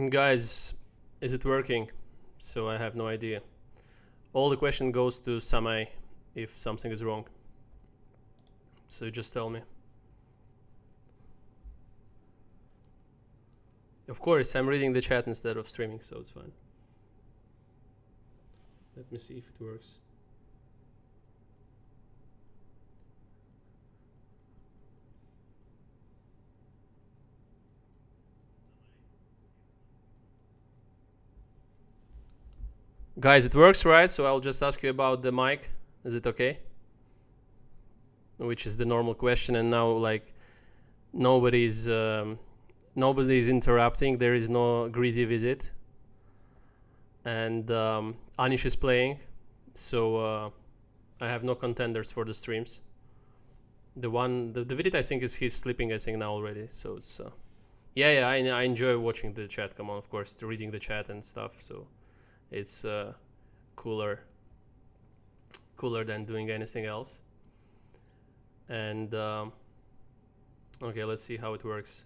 Guys, is it working? So I have no idea. All the question goes to Samay if something is wrong. So just tell me. Of course, I'm reading the chat instead of streaming, so it's fine. Let me see if it works. Guys, it works, right? So I'll just ask you about the mic. Is it okay? Which is the normal question, and now like nobody's interrupting. There is no greedy visit, and Anish is playing, so I have no contenders for the streams. The visit I think he's sleeping. I think now already. So it's yeah. I enjoy watching the chat. Come on, of course, reading the chat and stuff. So it's cooler than doing anything else. And okay, let's see how it works.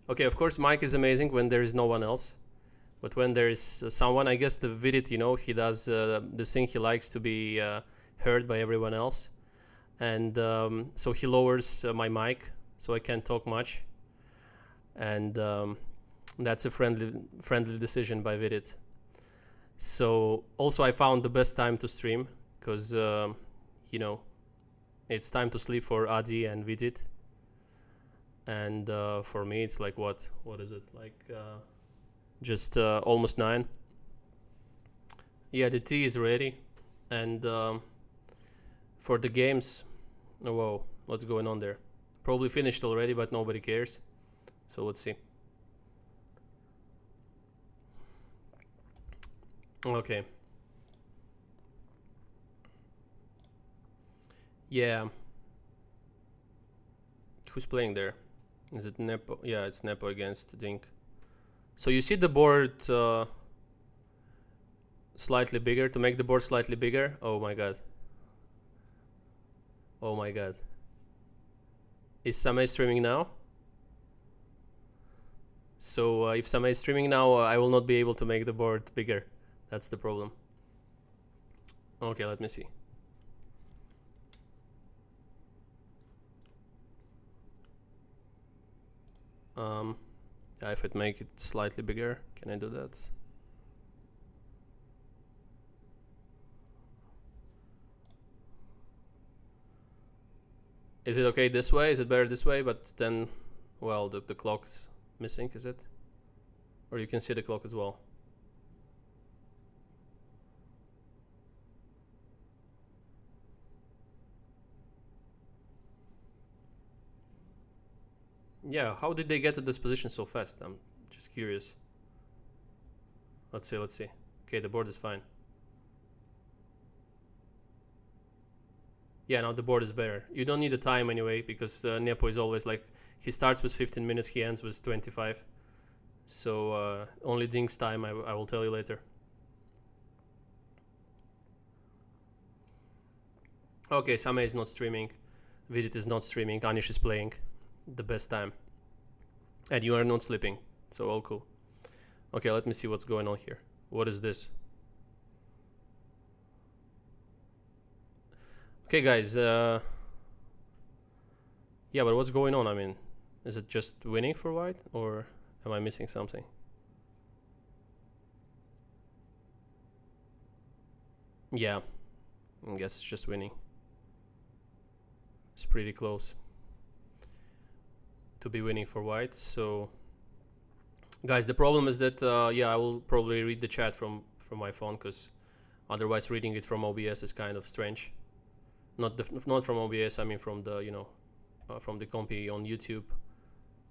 Okay, of course, Mike is amazing when there is no one else, but when there is someone, I guess the Vidit, he does this thing. He likes to be heard by everyone else, and so he lowers my mic so I can't talk much, and that's a friendly decision by Vidit. So also I found the best time to stream because it's time to sleep for Adi and Vidit, and for me it's like what is it, like just almost 9. Yeah, the tea is ready, and for the games, oh, whoa, what's going on there? Probably finished already, but nobody cares, so let's see. Okay. Yeah. Who's playing there? Is it Nepo? Yeah, it's Nepo against Dink. So you see the board slightly bigger, to make the board slightly bigger. Oh my god. Oh my god. Is Samay streaming now? So if Samay is streaming now, I will not be able to make the board bigger. That's the problem. Okay, let me see. If it make it slightly bigger, can I do that? Is it okay this way? Is it better this way? But then, well, the clock's missing, is it? Or you can see the clock as well. Yeah, how did they get to this position so fast? I'm just curious. Let's see. Okay, the board is fine. Yeah, now the board is better. You don't need the time anyway, because Nepo is always like, he starts with 15 minutes, he ends with 25. So only Dink's time, I will tell you later. Okay, Samay is not streaming. Vidit is not streaming. Anish is playing. The best time. And you are not sleeping. So all cool. Okay, let me see what's going on here. What is this? Okay, guys. Yeah, but what's going on? I mean, is it just winning for white, or am I missing something? Yeah, I guess it's just winning. It's pretty close to be winning for white. So guys, the problem is that yeah, I will probably read the chat from my phone, because otherwise reading it from OBS is kind of strange. Not from OBS, I mean from the from the compy on YouTube.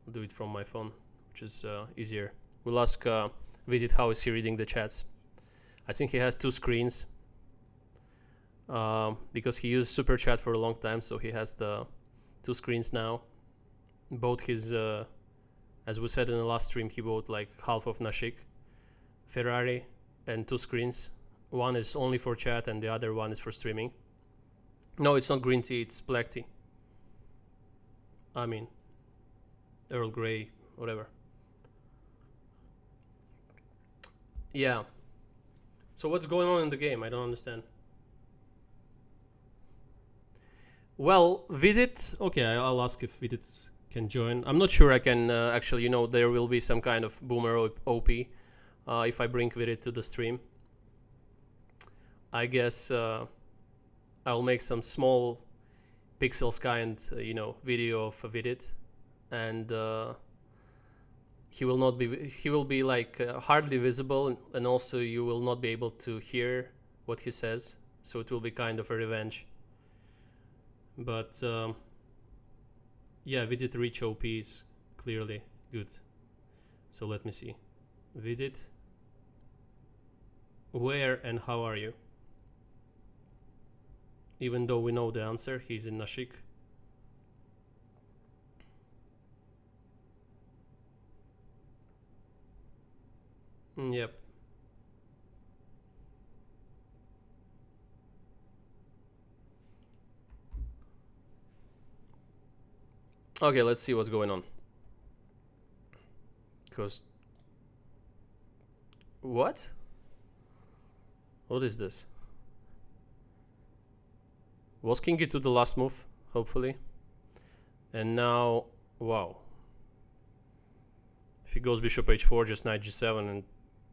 I'll do it from my phone, which is easier. We'll ask Visit how is he reading the chats. I think he has 2 screens because he used super chat for a long time, so he has the 2 screens now. Both his as we said in the last stream, he bought like half of Nashik Ferrari and 2 screens. One is only for chat and the other one is for streaming. No, it's not green tea, it's black tea. I mean, Earl Grey whatever. Yeah. So what's going on in the game? I don't understand. Well, Vidit. Okay, I'll ask if Vidit can join. I'm not sure I can actually. There will be some kind of boomer OP if I bring Vidit to the stream. I guess I'll make some small pixels kind, video of Vidit, and he will be like hardly visible, and also you will not be able to hear what he says. So it will be kind of a revenge. But yeah, Vidit reach OP is clearly good. So let me see. Vidit, where and how are you? Even though we know the answer, he's in Nashik. Yep. Okay, let's see what's going on. Because... What? What is this? Was king e2 the last move? Hopefully. And now... Wow. If he goes bishop h4, just knight g7, and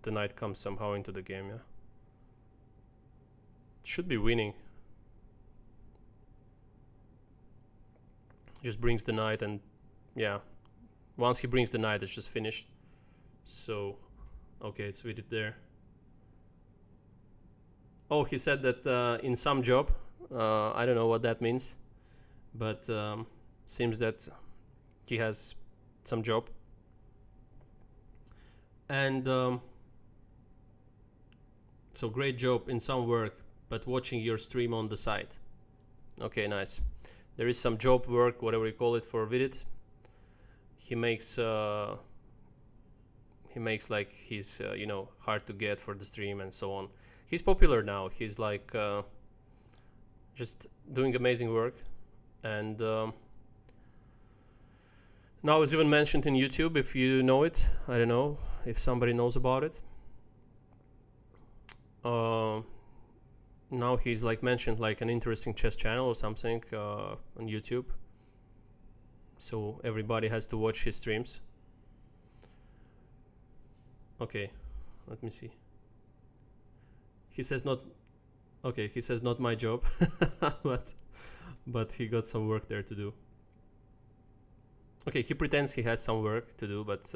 the knight comes somehow into the game, yeah? Should be winning. Just brings the knight, and yeah, once he brings the knight, it's just finished. So, okay, it's with it there. Oh, he said that in some job, I don't know what that means, but seems that he has some job. And so great job in some work, but watching your stream on the side. Okay, nice. There is some job work, whatever you call it, for Vidit. He makes like he's hard to get for the stream and so on. He's popular now. He's like just doing amazing work, and now it's even mentioned in YouTube. If you know it, I don't know if somebody knows about it. Now he's like mentioned like an interesting chess channel or something on YouTube. So everybody has to watch his streams. Okay, let me see. He says not. Okay, he says not my job, but he got some work there to do. Okay, he pretends he has some work to do, but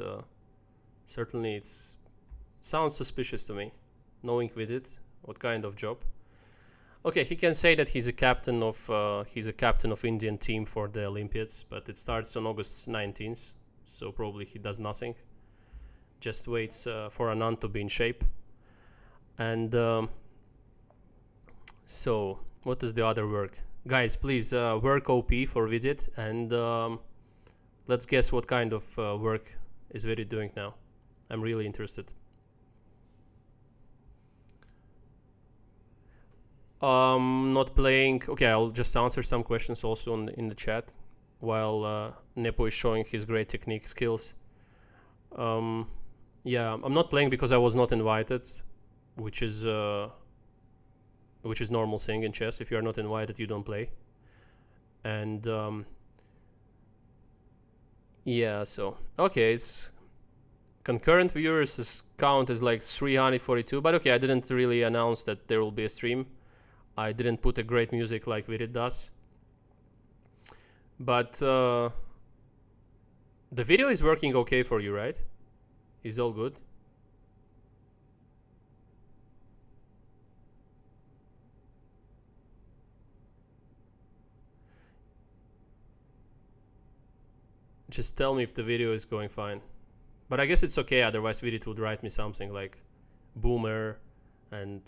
certainly it's sounds suspicious to me, knowing with it what kind of job. Okay, he can say that he's a captain of Indian team for the Olympiads, but it starts on August 19th, so probably he does nothing. Just waits for Anand to be in shape. And so, what is the other work? Guys, please work OP for Vidit, and let's guess what kind of work is Vidit doing now. I'm really interested. Not playing. Okay, I'll just answer some questions also in the chat while Nepo is showing his great technique skills. Yeah, I'm not playing because I was not invited, which is normal thing in chess. If you are not invited, you don't play. And yeah, so okay, it's concurrent viewers count as like 342, but okay, I didn't really announce that there will be a stream. I didn't put a great music like Vidit does. But the video is working okay for you, right? Is all good? Just tell me if the video is going fine. But I guess it's okay, otherwise Vidit would write me something like boomer and...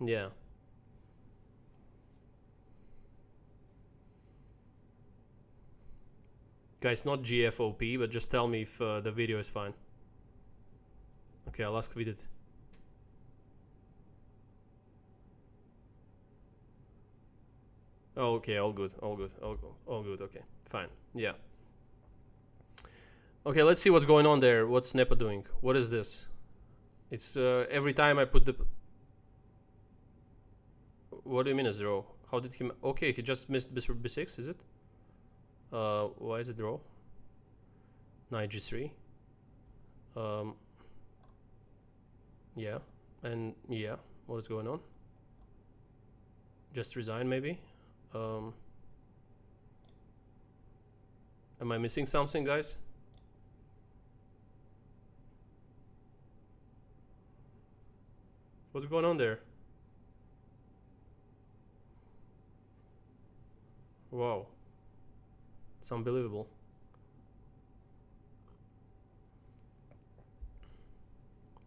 Yeah. Guys, not GFOP, but just tell me if the video is fine. Okay, I'll ask Vidit. Oh, okay, all good, all good, all good. Okay, fine. Yeah. Okay, let's see what's going on there. What's Nepa doing? What is this? It's every time I put the. What do you mean a draw? How did he? Okay, he just missed bishop b6. Is it? Why is it draw? Knight g3. Yeah, and yeah, what is going on? Just resign maybe. Am I missing something, guys? What's going on there? Wow, it's unbelievable.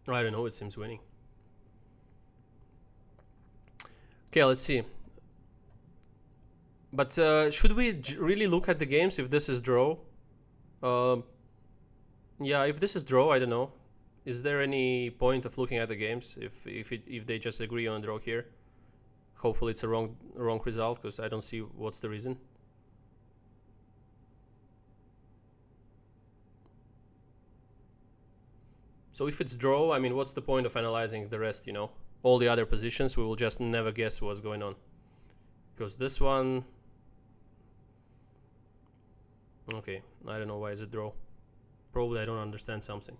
I don't know, it seems winning. Okay, let's see. But should we really look at the games if this is draw? Yeah, if this is draw, I don't know. Is there any point of looking at the games if they just agree on a draw here? Hopefully it's a wrong result, because I don't see what's the reason. So if it's draw, I mean, what's the point of analyzing the rest, you know? All the other positions, we will just never guess what's going on. Because this one... Okay, I don't know why is it draw. Probably I don't understand something.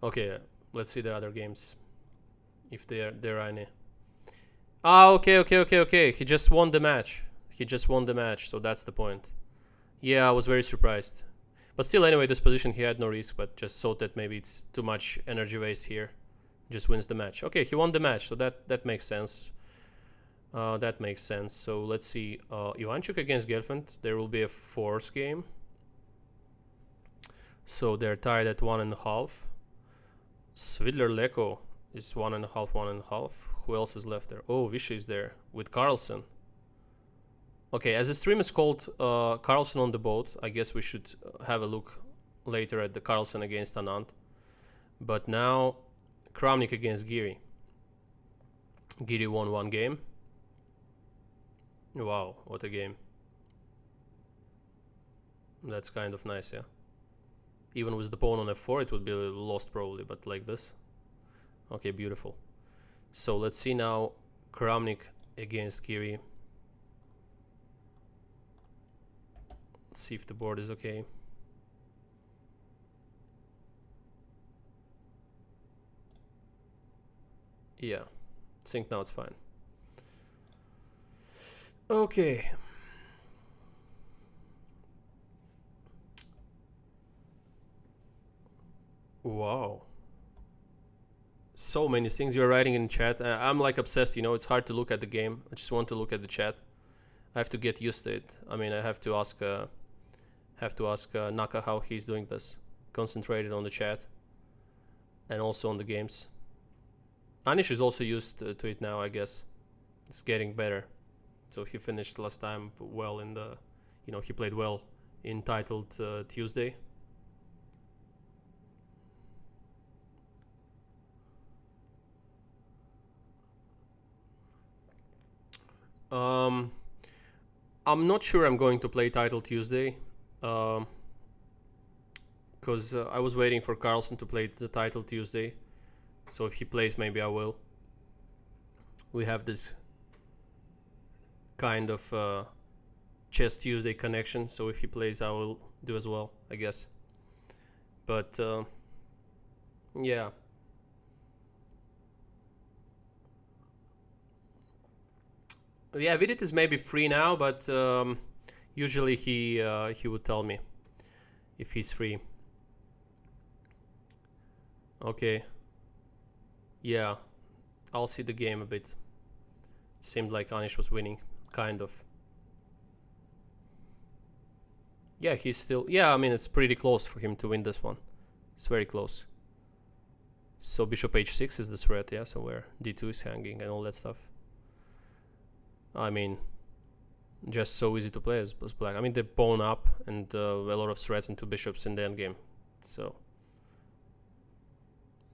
Okay, let's see the other games. If there are any. Ah, okay. He just won the match. So that's the point. Yeah, I was very surprised. But still, anyway, this position he had no risk, but just thought that maybe it's too much energy waste here. Just wins the match. Okay, he won the match, so that makes sense. That makes sense. So let's see. Ivanchuk against Gelfand. There will be a fourth game. So they're tied at 1.5. Svidler Leko is 1.5, 1.5. Who else is left there? Oh, Vishy is there with Carlsen. Okay, as the stream is called Carlsen on the boat, I guess we should have a look later at the Carlsen against Anand. But now, Kramnik against Giri. Giri won one game. Wow, what a game. That's kind of nice, yeah. Even with the pawn on f4, it would be lost probably, but like this. Okay, beautiful. So let's see now Kramnik against Giri. Let's see if the board is okay. Yeah, I think now it's fine. Okay. Wow. So many things you're writing in chat. I'm like obsessed, you know, it's hard to look at the game. I just want to look at the chat. I have to get used to it. I mean, I have to ask Naka how he's doing this. Concentrated on the chat. And also on the games. Anish is also used to it now, I guess. It's getting better. So he finished last time well in the, you know, he played well in titled Tuesday. I'm not sure I'm going to play title Tuesday, because I was waiting for Carlsen to play the title Tuesday. So if he plays, maybe I will. We have this kind of chess Tuesday connection, so if he plays, I will do as well, I guess. But yeah. Yeah, Vidit is maybe free now, but usually he would tell me if he's free. Okay. Yeah, I'll see the game a bit. Seemed like Anish was winning, kind of. Yeah, he's still... Yeah, I mean, it's pretty close for him to win this one. It's very close. So bishop h6 is the threat, yeah, so where d2 is hanging and all that stuff. I mean, just so easy to play as black. I mean, they pawn up and a lot of threats into bishops in the endgame. So,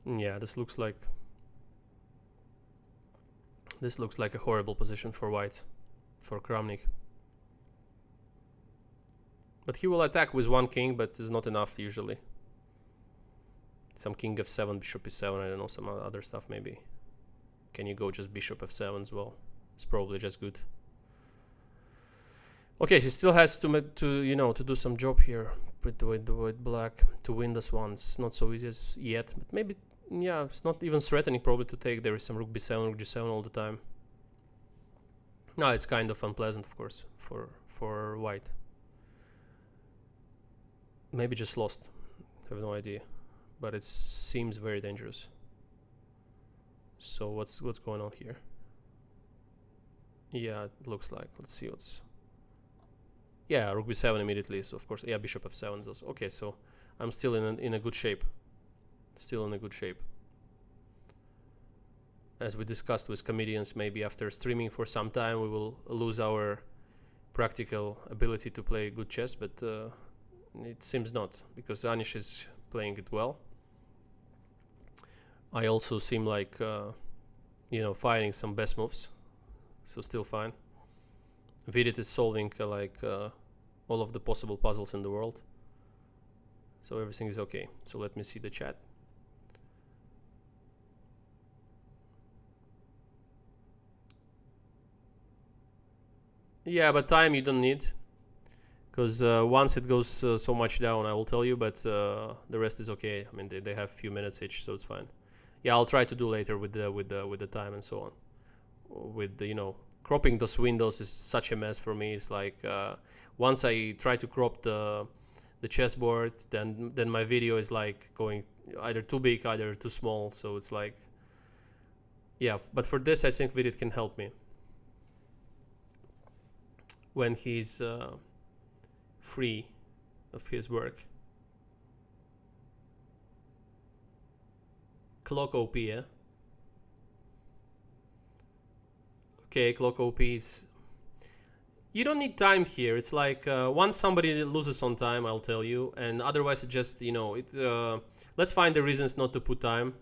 yeah, this looks like This looks like a horrible position for white, for Kramnik. But he will attack with one king, but it's not enough usually. Some king f7, bishop e7, I don't know, some other stuff maybe. Can you go just bishop f7 as well? It's probably just good. Okay, he still has to do some job here with black to win this one. It's not so easy as yet, but maybe, yeah, it's not even threatening probably to take. There is some rook b7, rook g7 all the time. No, it's kind of unpleasant, of course, for white. Maybe just lost. I have no idea, but it seems very dangerous. So what's going on here? Yeah, it looks like. Let's see what's. Yeah, rook b7 immediately. So of course, yeah, bishop f7 is also okay. So I'm still in a good shape. Still in a good shape. As we discussed with comedians, maybe after streaming for some time, we will lose our practical ability to play good chess, but it seems not, because Anish is playing it well. I also seem like, finding some best moves, so still fine. Vidit is solving all of the possible puzzles in the world, so everything is okay. So let me see the chat. Yeah, but time you don't need, because once it goes so much down, I will tell you, but the rest is okay. I mean, they have a few minutes each, so it's fine. Yeah, I'll try to do later with the time and so on. With the, cropping those windows is such a mess for me. It's like once I try to crop the chessboard, then my video is like going either too big, either too small. So it's like, yeah. But for this, I think Vidit can help me when he's free of his work. Clock OP, yeah? Okay, clock OP is... You don't need time here. It's like once somebody loses on time, I'll tell you, and otherwise it just, let's find the reasons not to put time.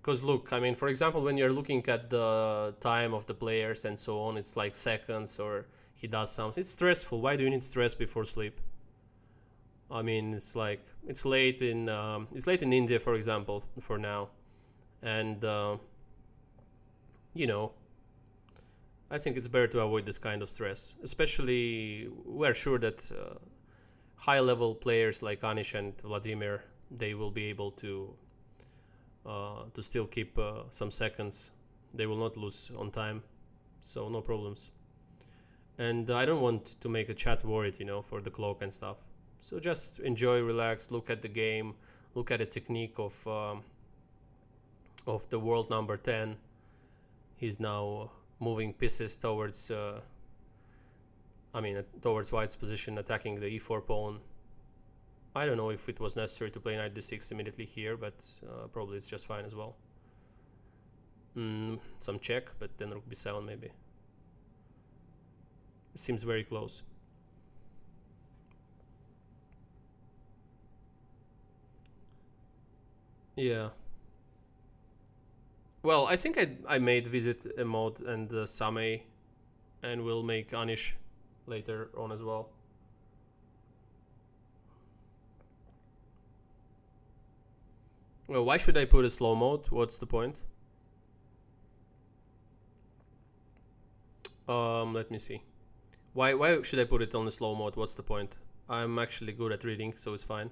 Because look, I mean, for example, when you're looking at the time of the players and so on, it's like seconds, or he does something. It's stressful. Why do you need stress before sleep? I mean, it's like it's late in India, for example, for now, and I think it's better to avoid this kind of stress. Especially, we're sure that high-level players like Anish and Vladimir, they will be able to still keep some seconds. They will not lose on time, so no problems. And I don't want to make a chat worried, for the clock and stuff. So just enjoy, relax, look at the game, look at the technique of the world number 10. He's now moving pieces towards, towards white's position, attacking the e4 pawn. I don't know if it was necessary to play knight d6 immediately here, but probably it's just fine as well. Some check, but then rook b7 maybe. It seems very close. Yeah. Well, I think I made visit Emod and Sameh, and we'll make Anish later on as well. Well, why should I put a slow mode? What's the point? Let me see. Why should I put it on the slow mode? What's the point? I'm actually good at reading, so it's fine.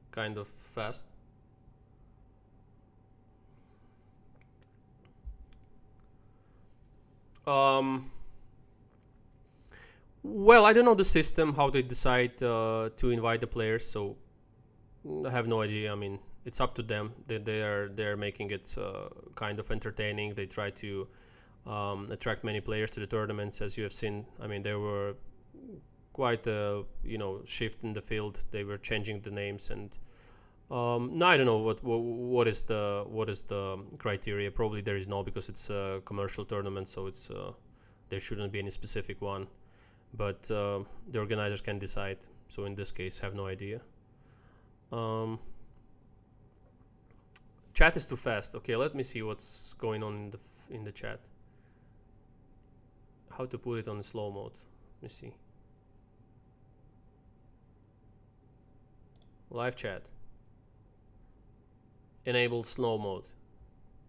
Kind of fast. Well, I don't know the system, how they decide to invite the players, so I have no idea. I mean, it's up to them. They're making it kind of entertaining. They try to attract many players to the tournaments, as you have seen. I mean, there were quite a shift in the field. They were changing the names, and no, I don't know what is the criteria. Probably there is no, because it's a commercial tournament, so it's there shouldn't be any specific one. But the organizers can decide. So in this case, have no idea. Chat is too fast. Okay, let me see what's going on in the chat. how to put it on slow mode. Let me see. Live chat. Enable slow mode.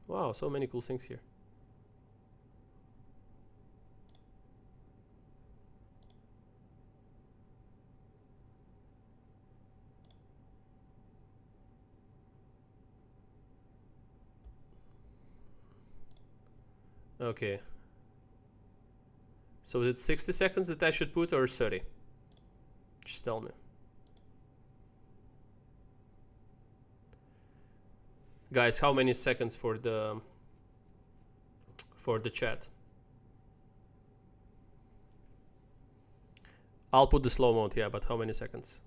Wow, so many cool things here. Okay. So is it 60 seconds that I should put or 30? Just tell me. Guys, how many seconds for the chat? I'll put the slow mode, yeah, but how many seconds?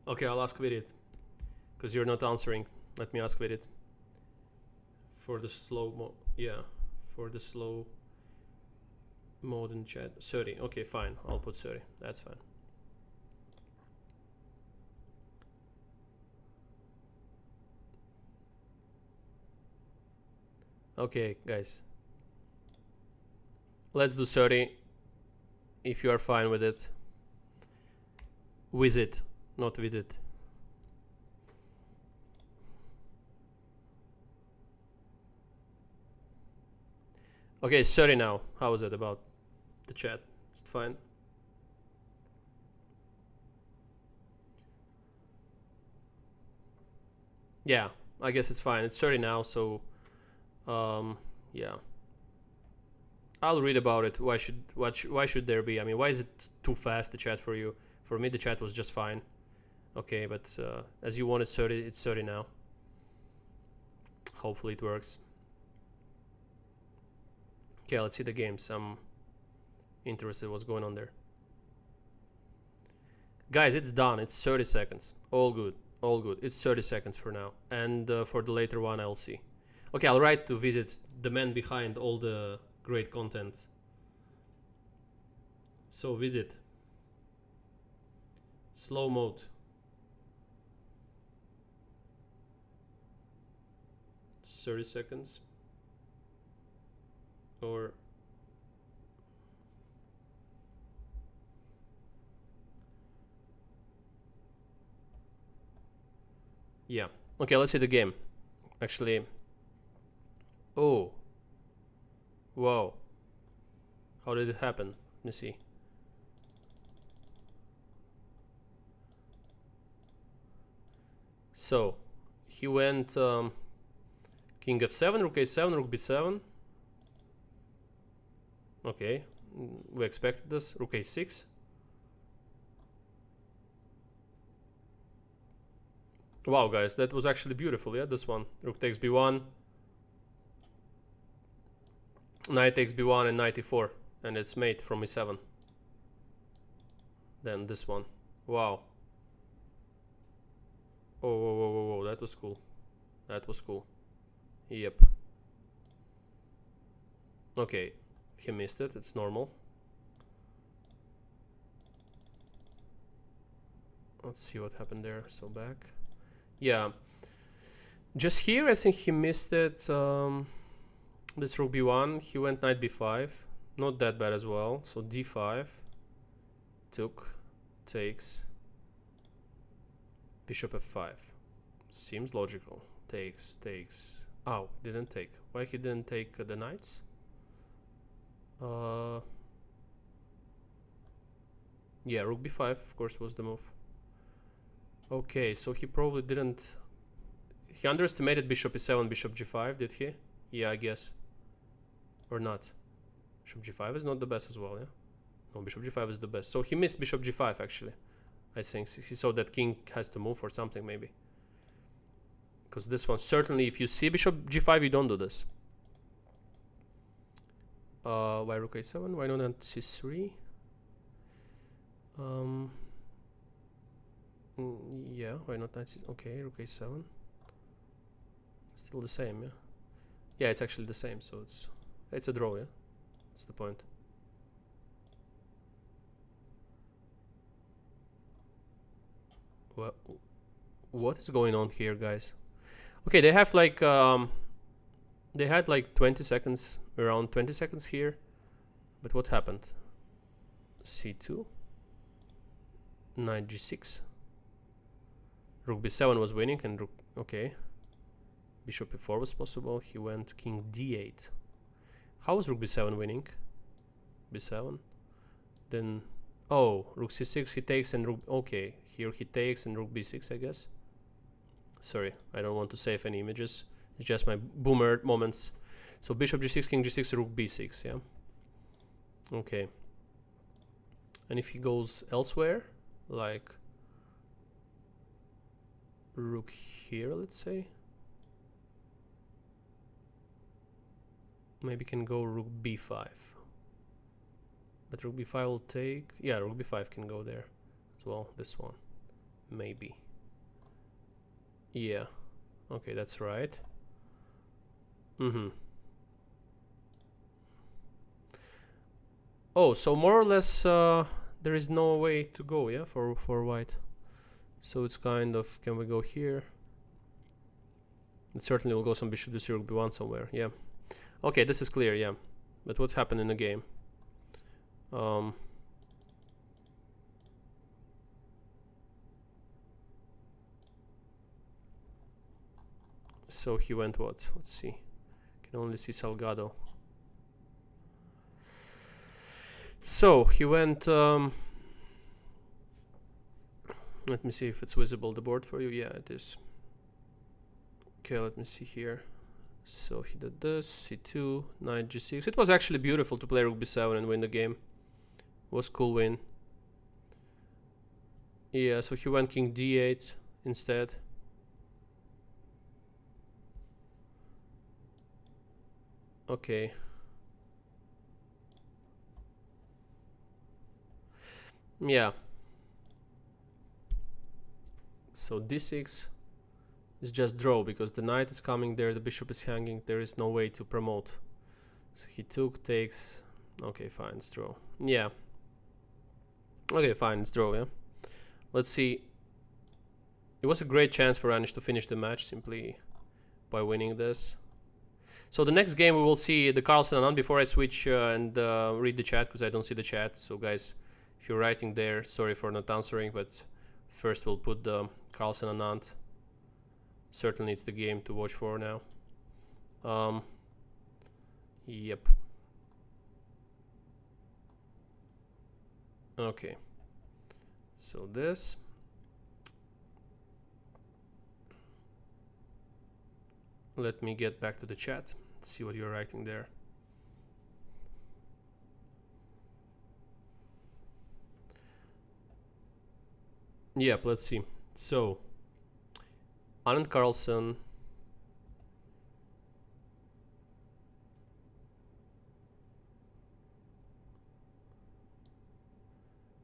Okay, I'll ask Vidit, because you're not answering. Let me ask Vidit. For the slow mode, yeah, for the slow mode in chat, 30. Okay, fine. I'll put 30. That's fine. Okay, guys. Let's do 30. If you are fine with it. With it, not with it. Okay, it's 30 now. How is it about the chat? Is it fine? Yeah, I guess it's fine. It's 30 now, so yeah. I'll read about it. Why should there be? I mean, why is it too fast, the chat, for you? For me, the chat was just fine. Okay, but as you wanted 30, it's 30 now. Hopefully it works. Okay, let's see the games. I'm interested what's going on there. Guys, it's done. It's 30 seconds. All good. All good. It's 30 seconds for now. And for the later one, I'll see. Okay, I'll write to Visit, the man behind all the great content. So Visit. Slow mode. It's 30 seconds. Or yeah. Okay, let's see the game. Actually. Oh. Whoa. How did it happen? Let me see. So he went king f7, rook a7, rook b7. Okay, we expected this. Rook a6. Wow, guys, that was actually beautiful. Yeah, this one. Rook takes b1, knight takes b1, and knight e4, and it's mate from e7. Then this one. Wow. Oh, whoa, whoa, whoa, whoa, that was cool. That was cool. Yep. Okay, he missed it. It's normal. Let's see what happened there. So back. Yeah. Just here, I think he missed it. This rook b1. He went knight b5. Not that bad as well. So d5. Took. Takes. Bishop f5. Seems logical. Takes. Takes. Oh, didn't take. Why he didn't take the knights? Yeah, rook b5, of course, was the move. Okay, so he probably didn't... He underestimated bishop e7, bishop g5, did he? Yeah, I guess. Or not. Bishop g5 is not the best as well, yeah? No, bishop g5 is the best. So he missed bishop g5, actually. I think he saw that king has to move or something, maybe. Because this one, certainly, if you see bishop g5, you don't do this. Why rook a7? Why not c3? Yeah, why not knight c... Okay, rook a7. Still the same, yeah? Yeah, it's actually the same, so it's a draw, yeah? That's the point. Well, what is going on here, guys? Okay, they have like they had like 20 seconds, around 20 seconds here, but what happened? C2, knight g6, rook b7 was winning, and rook, okay, bishop e4 was possible. He went king d8. How was rook b7 winning? b7, then oh, rook c6 he takes, and rook, okay, here he takes and rook b6, I guess. Sorry, I don't want to save any images, it's just my boomer moments. So bishop g6, king g6, rook b6, yeah. Okay, and if he goes elsewhere, like rook here, let's say, maybe can go rook b5, but rook b5 will take, yeah, rook b5 can go there as well, this one, maybe, yeah, okay, that's right. Oh, so more or less there is no way to go, yeah, for white. So it's kind of, can we go here? It certainly will go some bishop to rook b1 somewhere, yeah. Okay, this is clear, yeah. But what happened in the game? So he went what? Let's see. Can only see Salgado. So he went. Let me see if it's visible, the board for you. Yeah, it is. Okay, let me see here. So he did this, c2, knight g6. It was actually beautiful to play rook b7 and win the game. It was cool win. Yeah, so he went king d8 instead. Okay. Yeah. So d6 is just draw because the knight is coming there, the bishop is hanging, there is no way to promote. So he took, takes. Okay, fine, it's draw. Yeah. Okay, fine, it's draw, yeah. Let's see. It was a great chance for Anish to finish the match simply by winning this. So the next game we will see the Carlsen Anand. Before I switch and read the chat, because I don't see the chat. So guys, if you're writing there, sorry for not answering, but first we'll put the Carlsen Anand. Certainly it's the game to watch for now. Yep. Okay. So this. Let me get back to the chat. See what you're writing there. Yep, let's see. So, Anand Carlsen.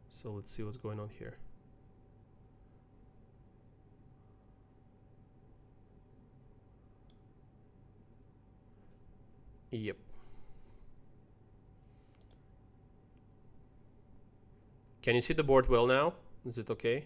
So let's see what's going on here. Yep. Can you see the board well now? Is it okay?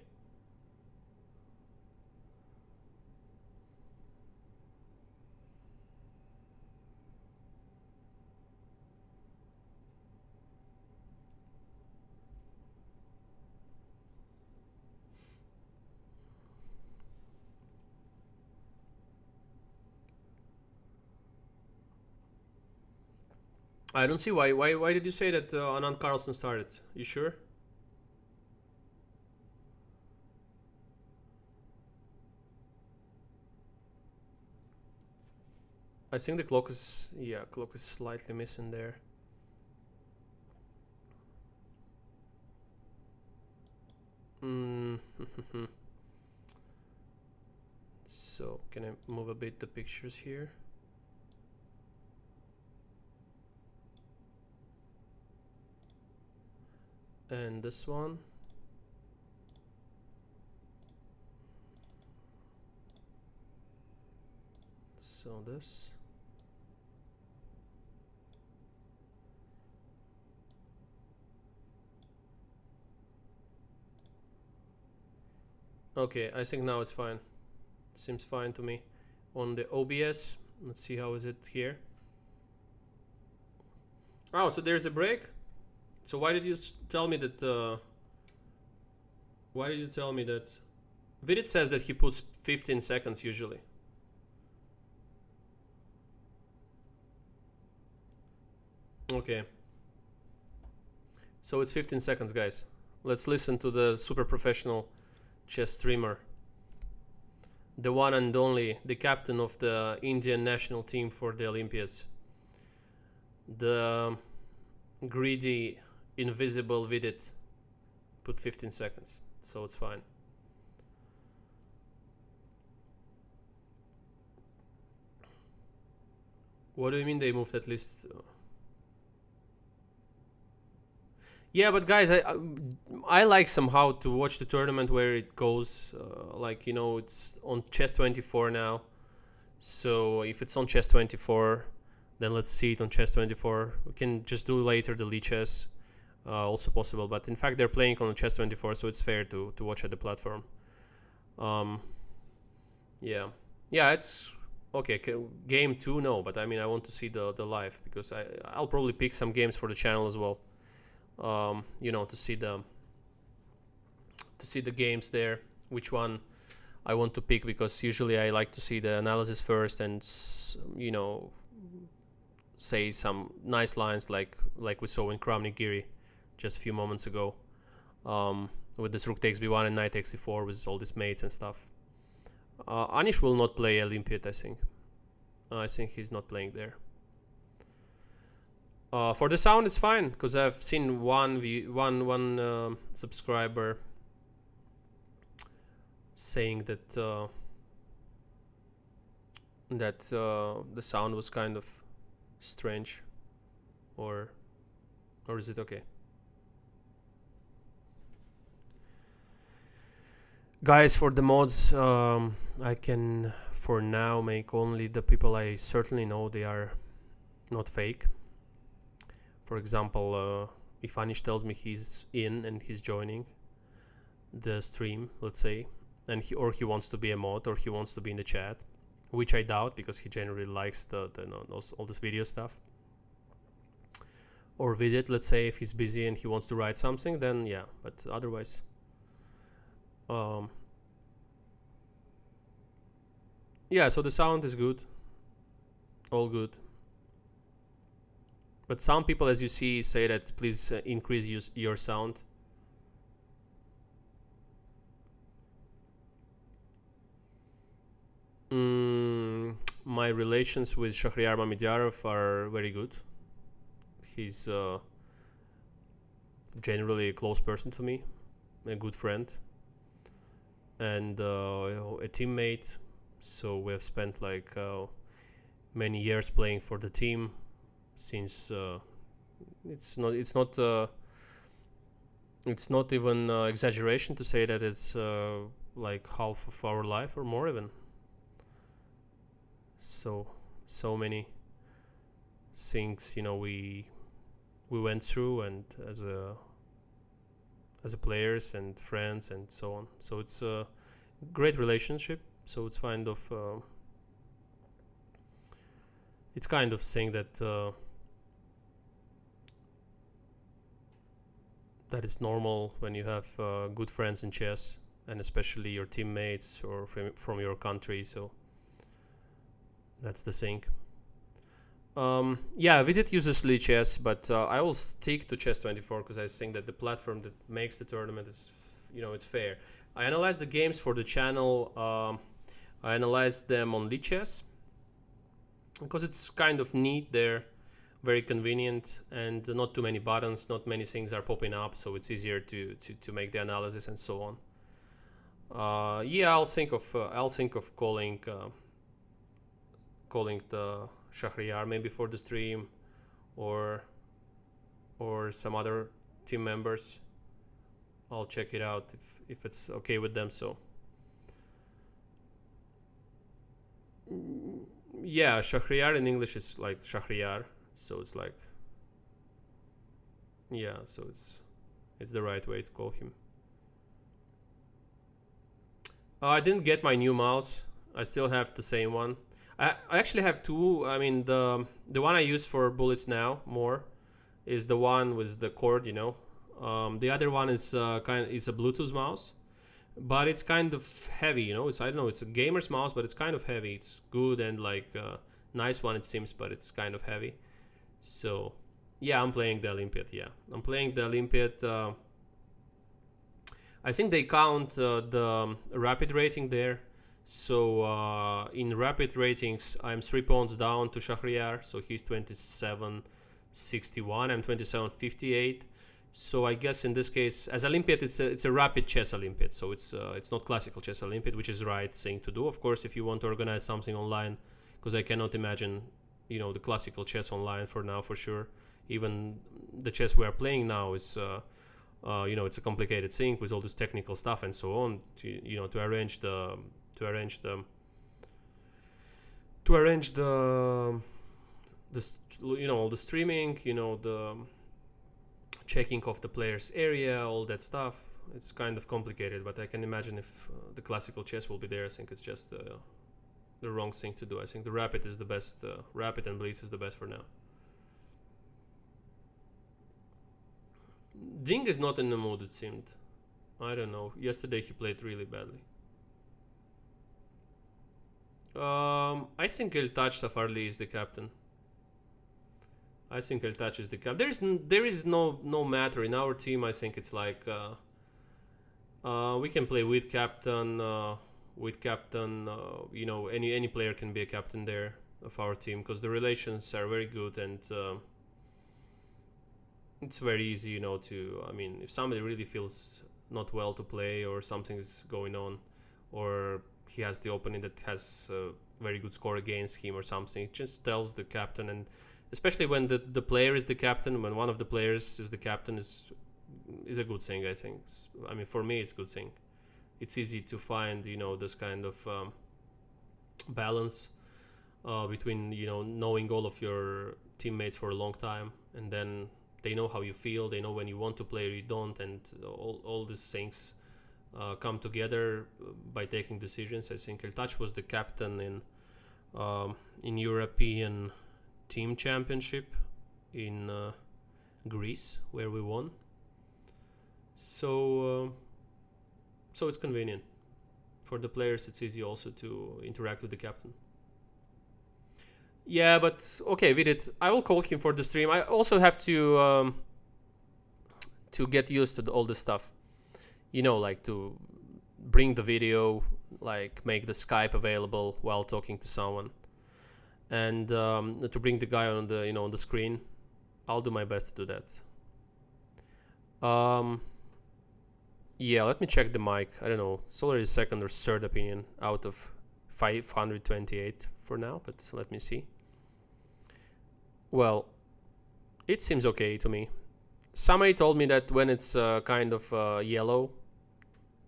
I don't see why. Why did you say that Anand Carlsen started? You sure? I think the clock is, yeah, clock is slightly missing there. So can I move a bit the pictures here? And this one. So this. Okay, I think now it's fine. Seems fine to me. On the OBS, let's see how is it here. Oh, so there's a break. So why did you tell me that? Why did you tell me that? Vidit says that he puts 15 seconds usually. Okay. So it's 15 seconds, guys. Let's listen to the super professional chess streamer. The one and only, the captain of the Indian national team for the Olympiads. The greedy, invisible Vidit put 15 seconds. So it's fine. What do you mean they moved at least? Yeah, but guys, I like somehow to watch the tournament where it goes. Like, you know, it's on Chess 24 now. So if it's on Chess 24, then let's see it on Chess 24. We can just do later the Lee Chess, also possible. But in fact, they're playing on Chess 24, so it's fair to watch at the platform. Yeah, it's okay. Game 2, no, but I mean, I want to see the live because I'll probably pick some games for the channel as well. You know, to see the games there, which one I want to pick, because usually I like to see the analysis first and, you know, say some nice lines like we saw in Kramnik-Giri just a few moments ago, with this rook takes b1 and knight takes c4 with all these mates and stuff. Anish will not play Olympiad, I think. I think he's not playing there. For the sound, it's fine because I've seen one subscriber saying that the sound was kind of strange, or is it okay? Guys, for the mods, I can for now make only the people I certainly know they are not fake. For example, if Anish tells me he's in and he's joining the stream, let's say, and he wants to be a mod, or he wants to be in the chat, which I doubt because he generally likes all this video stuff. Or Vidit, let's say, if he's busy and he wants to write something, then yeah, but otherwise. Yeah, so the sound is good. All good. But some people, as you see, say that please increase your sound. My relations with Shahryar Mamedyanov are very good. He's generally a close person to me, a good friend, and a teammate. So we have spent like many years playing for the team. Since it's not even exaggeration to say that it's like half of our life or more even. So many things, you know, we went through, and as a players and friends and so on. So it's a great relationship. So it's kind of saying that that is normal when you have good friends in chess, and especially your teammates or from your country. So that's the thing. Yeah, Vidit uses Lee Chess, but I will stick to Chess 24 because I think that the platform that makes the tournament is, you know, it's fair. I analyzed the games for the channel. I analyzed them on Lee Chess because it's kind of neat there, very convenient, and not too many buttons, not many things are popping up, so it's easier to make the analysis and so on. Yeah, I'll think of calling the Shahryar maybe for the stream, or some other team members. I'll check it out if it's okay with them. So yeah, Shahryar in English is like Shahryar, so it's like, yeah, so it's the right way to call him. I didn't get my new mouse. I still have the same one. I actually have two. I mean, the one I use for bullets now more is the one with the cord, you know. The other one is is a Bluetooth mouse, but it's kind of heavy, you know. I don't know. It's a gamer's mouse, but it's kind of heavy. It's good and like nice one it seems, but it's kind of heavy. So yeah, I'm playing the Olympiad. Yeah, I'm playing the Olympiad. I think they count the rapid rating there. So in rapid ratings, I'm 3 points down to Shahryar. So he's 27.61. I'm 27.58. So I guess in this case, as Olympiad, it's a rapid chess Olympiad. So it's not classical chess Olympiad, which is the right thing to do. Of course, if you want to organize something online, because I cannot imagine, you know, the classical chess online for now for sure. Even the chess we are playing now is. You know, it's a complicated thing with all this technical stuff and so on. To arrange the all the streaming, you know, the checking of the player's area, all that stuff. It's kind of complicated, but I can imagine if the classical chess will be there. I think it's just the wrong thing to do. I think the rapid is the best. Rapid and blitz is the best for now. Ding is not in the mood, it seemed. I don't know. Yesterday he played really badly. I think Eltach Safarli is the captain. I think Eltach is the captain. There is no matter in our team. I think it's like we can play with captain. You know, any player can be a captain there of our team because the relations are very good and. It's very easy, you know, I mean, if somebody really feels not well to play or something's going on, or he has the opponent that has a very good score against him or something, it just tells the captain, and especially when the player is the captain, when one of the players is the captain, is a good thing, I think. I mean, for me, it's a good thing. It's easy to find, you know, this kind of balance between, you know, knowing all of your teammates for a long time, and then they know how you feel, they know when you want to play or you don't, and all these things come together by taking decisions. I think Eltach was the captain in European Team Championship in Greece, where we won. So it's convenient. For the players, it's easy also to interact with the captain. Yeah, but okay, Vidit, I will call him for the stream. I also have to get used to all this stuff. You know, like to bring the video, like make the Skype available while talking to someone, and to bring the guy on the on the screen. I'll do my best to do that. Yeah, let me check the mic. I don't know. Solar is second or third opinion out of 528 for now, but let me see. Well, it seems okay to me. Somebody told me that when it's kind of yellow,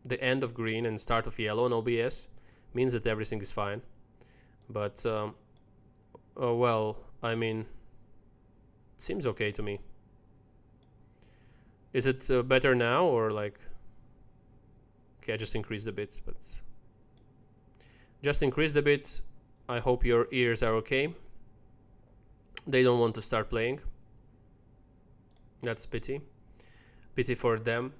the end of green and start of yellow on OBS means that everything is fine. But, well, I mean, it seems okay to me. Is it better now or like... Okay, I just increased a bit, but... Just increased a bit. I hope your ears are okay. They don't want to start playing. That's pity. Pity for them.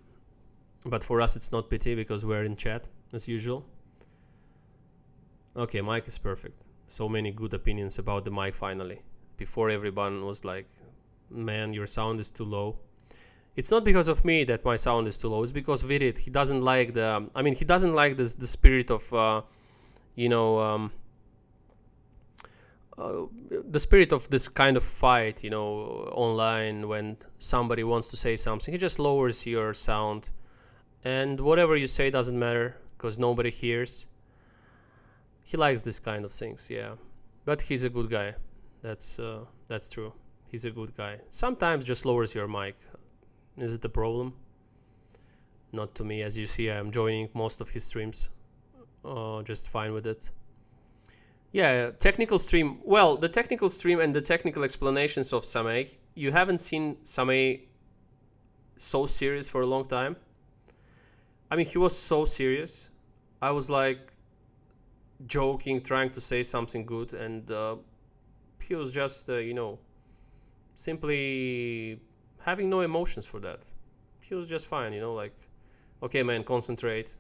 But for us it's not pity because we're in chat as usual. Okay, mic is perfect. So many good opinions about the mic finally. Before everyone was like, man, your sound is too low. It's not because of me that my sound is too low. It's because Vidit, he doesn't like the... I mean, he doesn't like the spirit of... the spirit of this kind of fight, online when somebody wants to say something. He just lowers your sound, and whatever you say doesn't matter because nobody hears. He likes this kind of things, yeah. But he's a good guy. That's true. He's a good guy. Sometimes just lowers your mic. Is it a problem? Not to me. As you see, I'm joining most of his streams. Just fine with it. Yeah, technical stream. Well, the technical stream and the technical explanations of Sameh. You haven't seen Sameh so serious for a long time. I mean, he was so serious. I was like joking, trying to say something good, and he was just, simply having no emotions for that. He was just fine, like, okay, man, concentrate.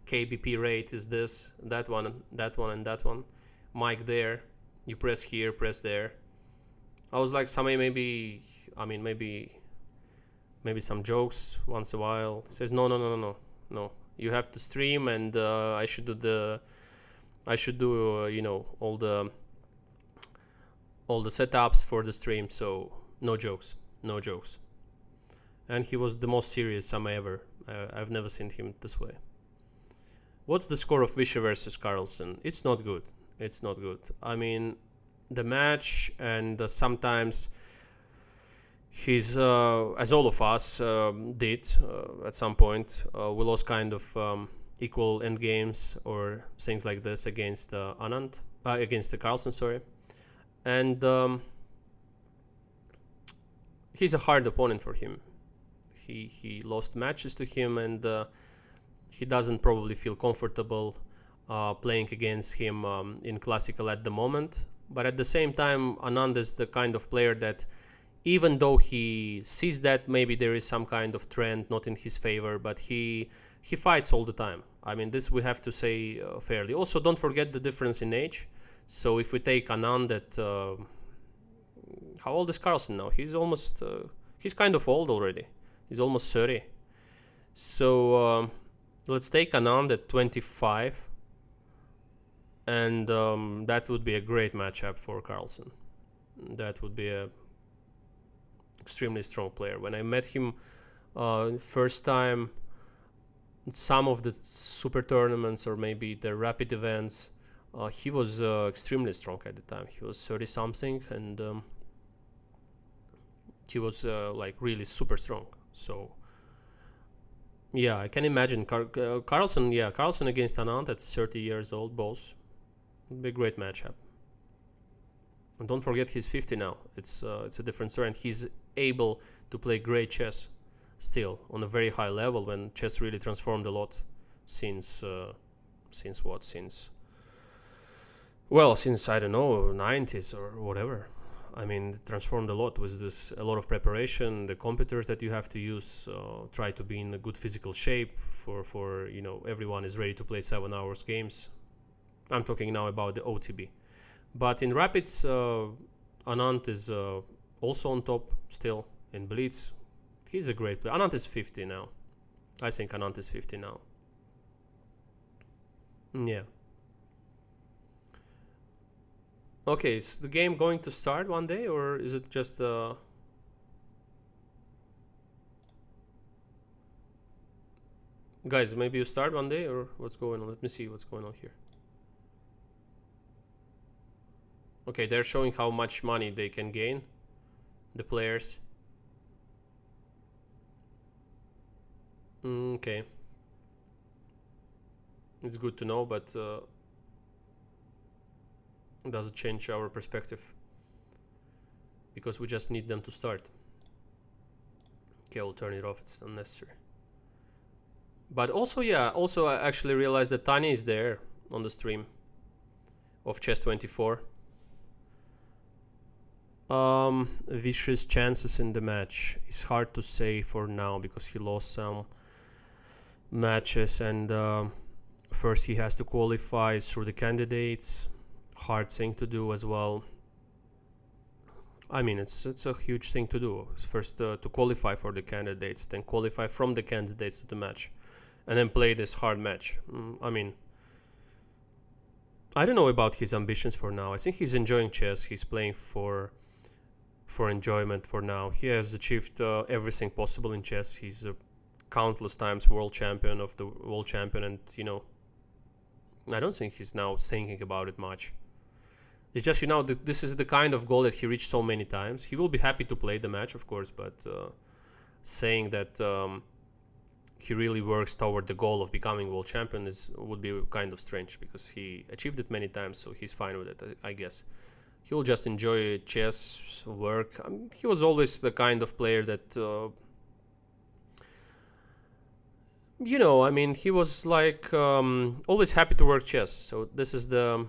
KBP rate is this, that one, that one, and that one. Mic there. You press here, press there. I was like, somebody maybe some jokes once a while. He says, no. You have to stream, and I should do all the setups for the stream. So no jokes. And he was the most serious Sami ever. I've never seen him this way. What's the score of Vishy versus Carlsen? It's not good. I mean, the match, and sometimes he's, as all of us did at some point, we lost kind of equal end games or things like this against Anand, against the Carlsen, sorry. And he's a hard opponent for him. He lost matches to him, and he doesn't probably feel comfortable playing against him in classical at the moment. But at the same time, Anand is the kind of player that, even though he sees that maybe there is some kind of trend not in his favor, but he fights all the time. I mean, this we have to say fairly. Also, don't forget the difference in age. So if we take Anand at how old is Carlsen now? He's almost he's kind of old already. He's almost 30. So let's take Anand at 25. And that would be a great matchup for Carlsen. That would be a extremely strong player. When I met him first time, some of the super tournaments or maybe the rapid events, he was extremely strong at the time. He was 30 something, and he was like really super strong. So yeah, I can imagine Carlsen against Anand at 30 years old, both. Would be a great matchup. And don't forget, he's 50 now. It's a different story, and he's able to play great chess still on a very high level, when chess really transformed a lot since I don't know, 90s or whatever. I mean, it transformed a lot with a lot of preparation, the computers that you have to use, try to be in a good physical shape for everyone is ready to play 7 hours games. I'm talking now about the OTB. But in Rapids, Anand is also on top still. In Blitz, he's a great player. Anand is 50 now. I think Anand is 50 now. Yeah. Okay, is the game going to start one day, or is it just... Guys, maybe you start one day, or what's going on? Let me see what's going on here. Okay, they're showing how much money they can gain, the players. Okay. It's good to know, but it doesn't change our perspective, because we just need them to start. Okay, I'll turn it off, it's unnecessary. But also, yeah, I actually realized that Tanya is there on the stream of Chess 24. Vishy's chances in the match is hard to say for now, because he lost some matches, and first he has to qualify through the candidates. Hard thing to do as well. I mean, it's a huge thing to do. First to qualify for the candidates, then qualify from the candidates to the match, and then play this hard match. I mean, I don't know about his ambitions for now. I think he's enjoying chess. He's playing for enjoyment for now. He has achieved everything possible in chess. He's a countless times world champion of the world champion, and I don't think he's now thinking about it much. It's just, this is the kind of goal that he reached so many times. He will be happy to play the match, of course, but saying that he really works toward the goal of becoming world champion would be kind of strange, because he achieved it many times, so he's fine with it, I guess. He will just enjoy chess, work. He was always the kind of player that I mean, he was like always happy to work chess. So this is the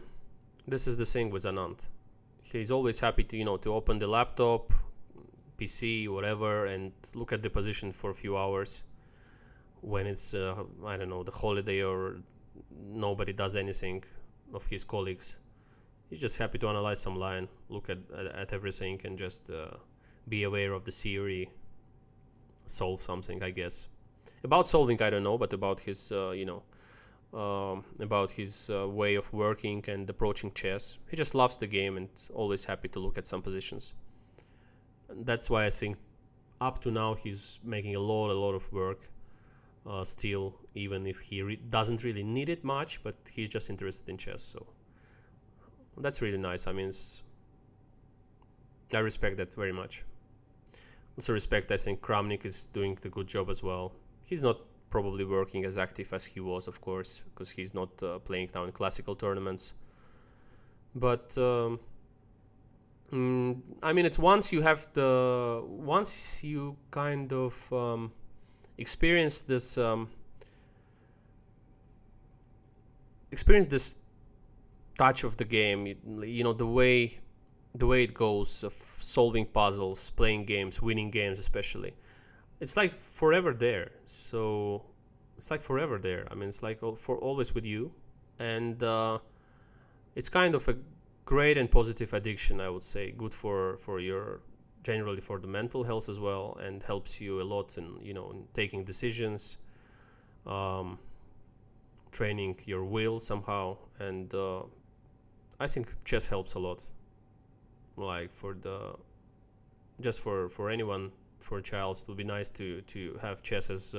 thing with Anand. He's always happy to to open the laptop, PC, whatever, and look at the position for a few hours when it's I don't know, the holiday or nobody does anything of his colleagues. He's just happy to analyze some line, look at everything, and just be aware of the theory, solve something, I guess. About solving, I don't know, but about his way of working and approaching chess. He just loves the game and always happy to look at some positions. And that's why I think up to now he's making a lot of work still, even if he doesn't really need it much, but he's just interested in chess. So that's really nice. I mean, I respect that very much. Also respect, I think Kramnik is doing the good job as well. He's not probably working as active as he was, of course, because he's not playing now in classical tournaments. But I mean, it's once you kind of experience this touch of the game, the way it goes, of solving puzzles, playing games, winning games, especially. It's like forever there. So it's like forever there. I mean, it's like for always with you, and it's kind of a great and positive addiction, I would say. Good for your generally for the mental health as well, and helps you a lot in in taking decisions, training your will somehow, and I think chess helps a lot. Like for anyone, for a child, it would be nice to have chess as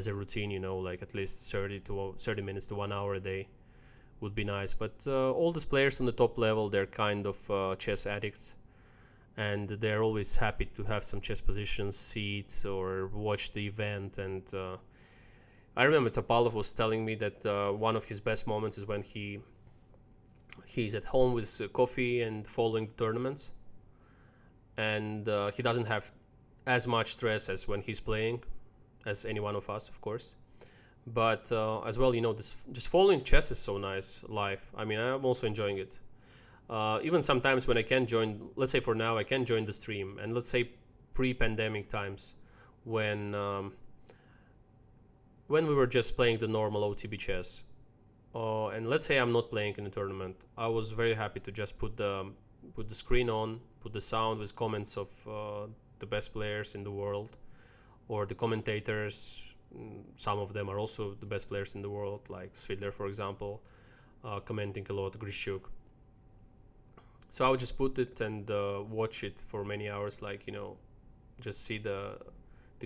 a routine, like at least 30 minutes to 1 hour a day would be nice. But all these players on the top level, they're kind of chess addicts, and they're always happy to have some chess positions, see it or watch the event. And I remember Topalov was telling me that one of his best moments is when he's at home with coffee and following the tournaments, and he doesn't have as much stress as when he's playing, as any one of us, of course. But as well, this just following chess is so nice live. I mean, I'm also enjoying it. Even sometimes when I can join, let's say for now, I can join the stream, and let's say pre-pandemic times, when we were just playing the normal OTB chess, and let's say I'm not playing in a tournament, I was very happy to just put the screen on, put the sound with comments of the best players in the world, or the commentators. Some of them are also the best players in the world, like Svidler, for example, commenting a lot, Grishuk. So I would just put it and watch it for many hours, like, just see the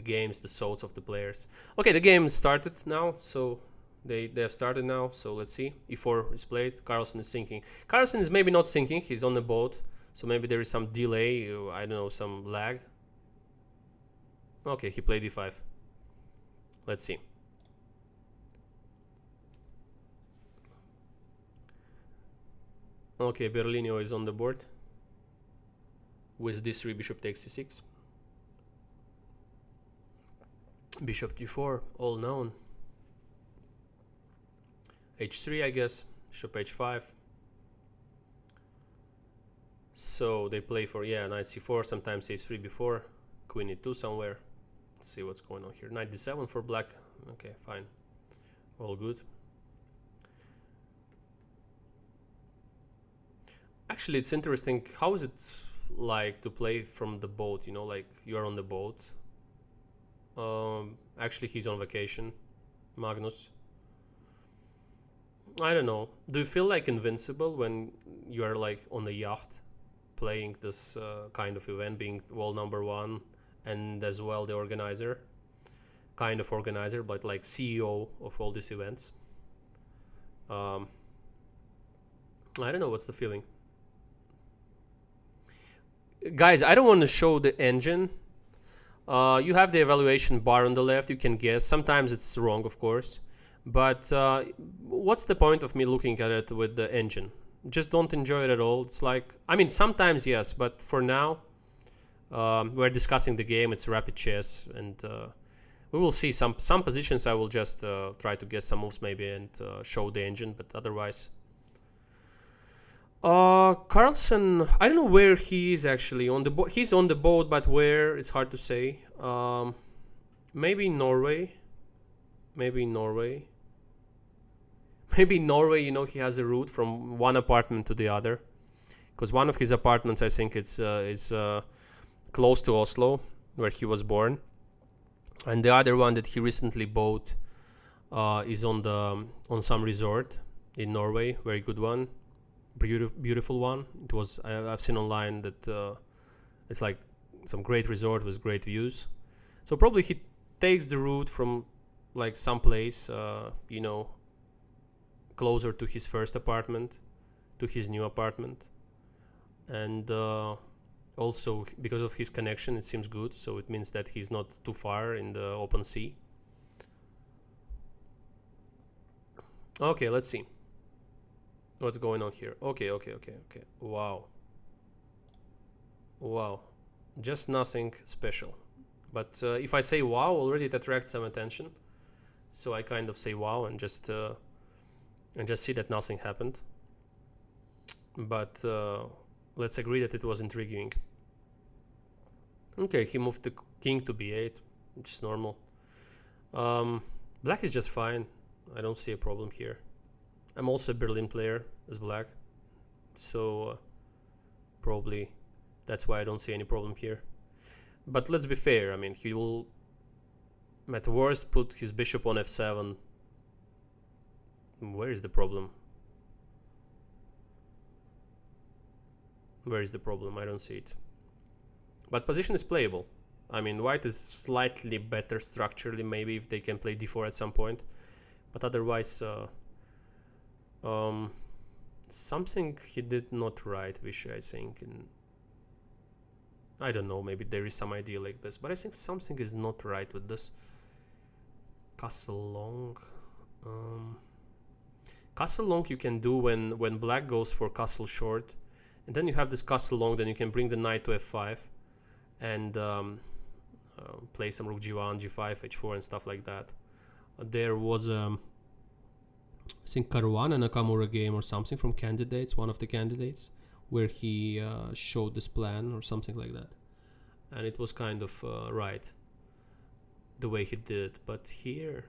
games, the thoughts of the players. Okay, the game started now, so they have started now, so let's see. E4 is played, Carlsen is thinking. Carlsen is maybe not thinking, he's on the boat, so maybe there is some delay, I don't know, some lag. Okay, he played e5. Let's see. Okay, Berlinio is on the board with d3, bishop takes c6. Bishop g4, all known. h3, I guess. Bishop h5. So they play for, knight c4, sometimes h3 before. Queen e2 somewhere. Let's see what's going on here. Knight d7 for black. Okay, fine. All good. Actually, it's interesting. How is it like to play from the boat? Like you're on the boat. Actually, he's on vacation, Magnus. I don't know. Do you feel like invincible when you're like on a yacht playing this kind of event, being world number one, and as well the organizer, kind of organizer, but like CEO of all these events? I don't know. What's the feeling? Guys, I don't want to show the engine. You have the evaluation bar on the left. You can guess. Sometimes it's wrong, of course. But what's the point of me looking at it with the engine? Just don't enjoy it at all. It's like, I mean, sometimes yes, but for now, we're discussing the game. It's rapid chess, and We will see some positions. I will just try to guess some moves maybe and show the engine, but otherwise. Carlsen, I don't know where he is actually on the boat. He's on the boat, but where, it's hard to say. Maybe Norway. Maybe Norway. Maybe Norway, you know, he has a route from one apartment to the other. Because one of his apartments, I think it's is close to Oslo, where he was born. And the other one that he recently bought is on some resort in Norway. Very good one. Beautiful one. It was, I've seen online that it's like some great resort with great views. So probably he takes the route from like some place, you know, closer to his first apartment, to his new apartment. And also because of his connection, it seems good. So it means that he's not too far in the open sea. Okay, let's see what's going on here. Okay. Wow. Just nothing special. But if I say wow, already it attracts some attention. So I kind of say wow and just see that nothing happened. But let's agree that it was intriguing. Okay, he moved the king to b8, which is normal. Black is just fine. I don't see a problem here. I'm also a Berlin player as black, so probably that's why I don't see any problem here. But let's be fair, I mean, he will at worst put his bishop on f7. Where is the problem? Where is the problem? I don't see it. But position is playable. I mean, white is slightly better structurally, maybe if they can play d4 at some point. But otherwise, something he did not right, Vishy, I think. I don't know, maybe there is some idea like this, but I think something is not right with this. Castle long. Castle long you can do when black goes for castle short. And then you have this castle long, then you can bring the knight to f5 and play some rook g1, g5, h4 and stuff like that. There was I think Caruana Nakamura game or something from candidates, one of the candidates, where he showed this plan or something like that. And it was kind of right, the way he did it. But here...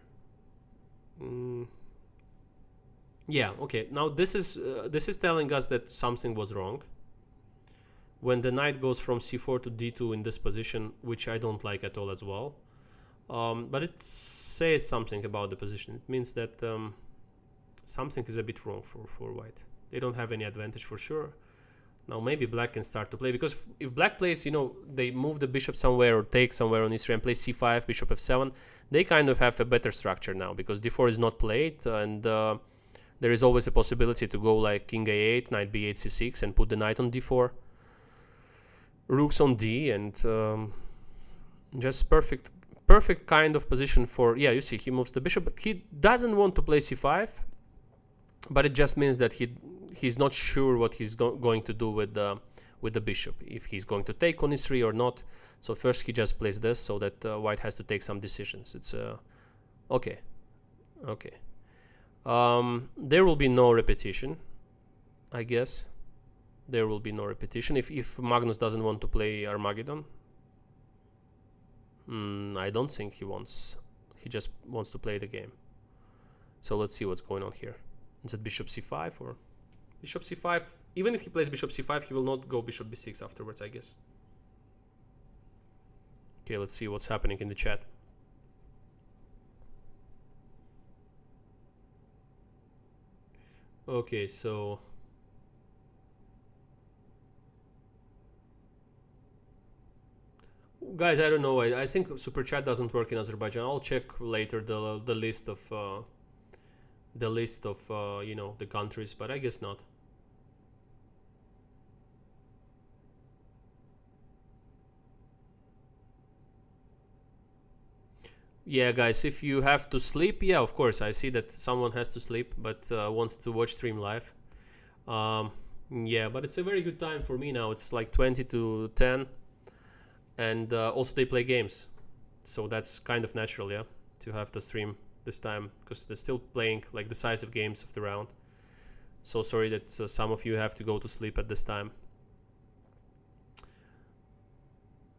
yeah, okay, now this is telling us that something was wrong. When the knight goes from c4 to d2 in this position, which I don't like at all as well. But it says something about the position. It means that something is a bit wrong for white. They don't have any advantage for sure. Now maybe black can start to play, because if black plays, you know, they move the bishop somewhere or take somewhere on e3 and play c5, bishop f7, they kind of have a better structure now, because d4 is not played, and there is always a possibility to go like king a8, knight b8, c6, and put the knight on d4, rooks on d, and just perfect kind of position for... yeah, you see, he moves the bishop, but he doesn't want to play c5, but it just means that he's not sure what he's going to do with the bishop, if he's going to take on e3 or not. So first he just plays this so that white has to take some decisions. It's okay. There will be no repetition, I guess. There will be no repetition if Magnus doesn't want to play Armageddon. I don't think he wants. He just wants to play the game. So let's see what's going on here. Is it bishop c5 or bishop c5? Even if he plays bishop c5, he will not go bishop b6 afterwards, I guess. Okay, let's see what's happening in the chat. Okay, so... guys, I don't know. I think super chat doesn't work in Azerbaijan. I'll check later the list of you know, the countries, but I guess not. Yeah, guys, if you have to sleep, yeah, of course, I see that someone has to sleep, but wants to watch stream live. Yeah, but it's a very good time for me now. It's like 20 to 10, and also they play games. So that's kind of natural, yeah, to have the stream this time, because they're still playing like decisive games of the round. So sorry that some of you have to go to sleep at this time.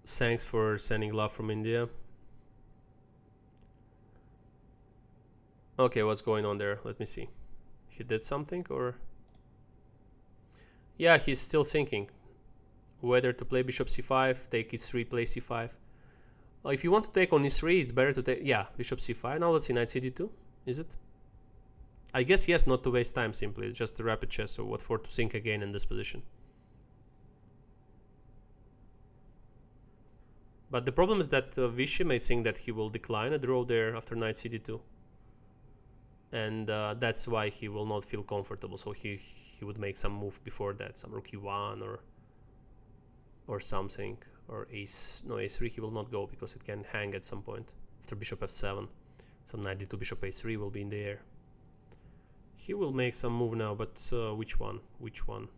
Thanks for sending love from India. Okay, what's going on there? Let me see. He did something, or... Yeah, he's still thinking whether to play bishop c5, take e3, play c5. If you want to take on e3, it's better to take... Yeah, bishop c5. Now let's see, knight cd2. Is it? I guess yes, not to waste time simply. It's just a rapid chess, so what for to think again in this position. But the problem is that Vishy may think that he will decline a draw there after knight cd2. And that's why he will not feel comfortable. So he would make some move before that, some rook e1 or something, or a3 he will not go because it can hang at some point after bishop f7. Some knight d2, bishop a3 will be in the air. He will make some move now, but which one? Which one?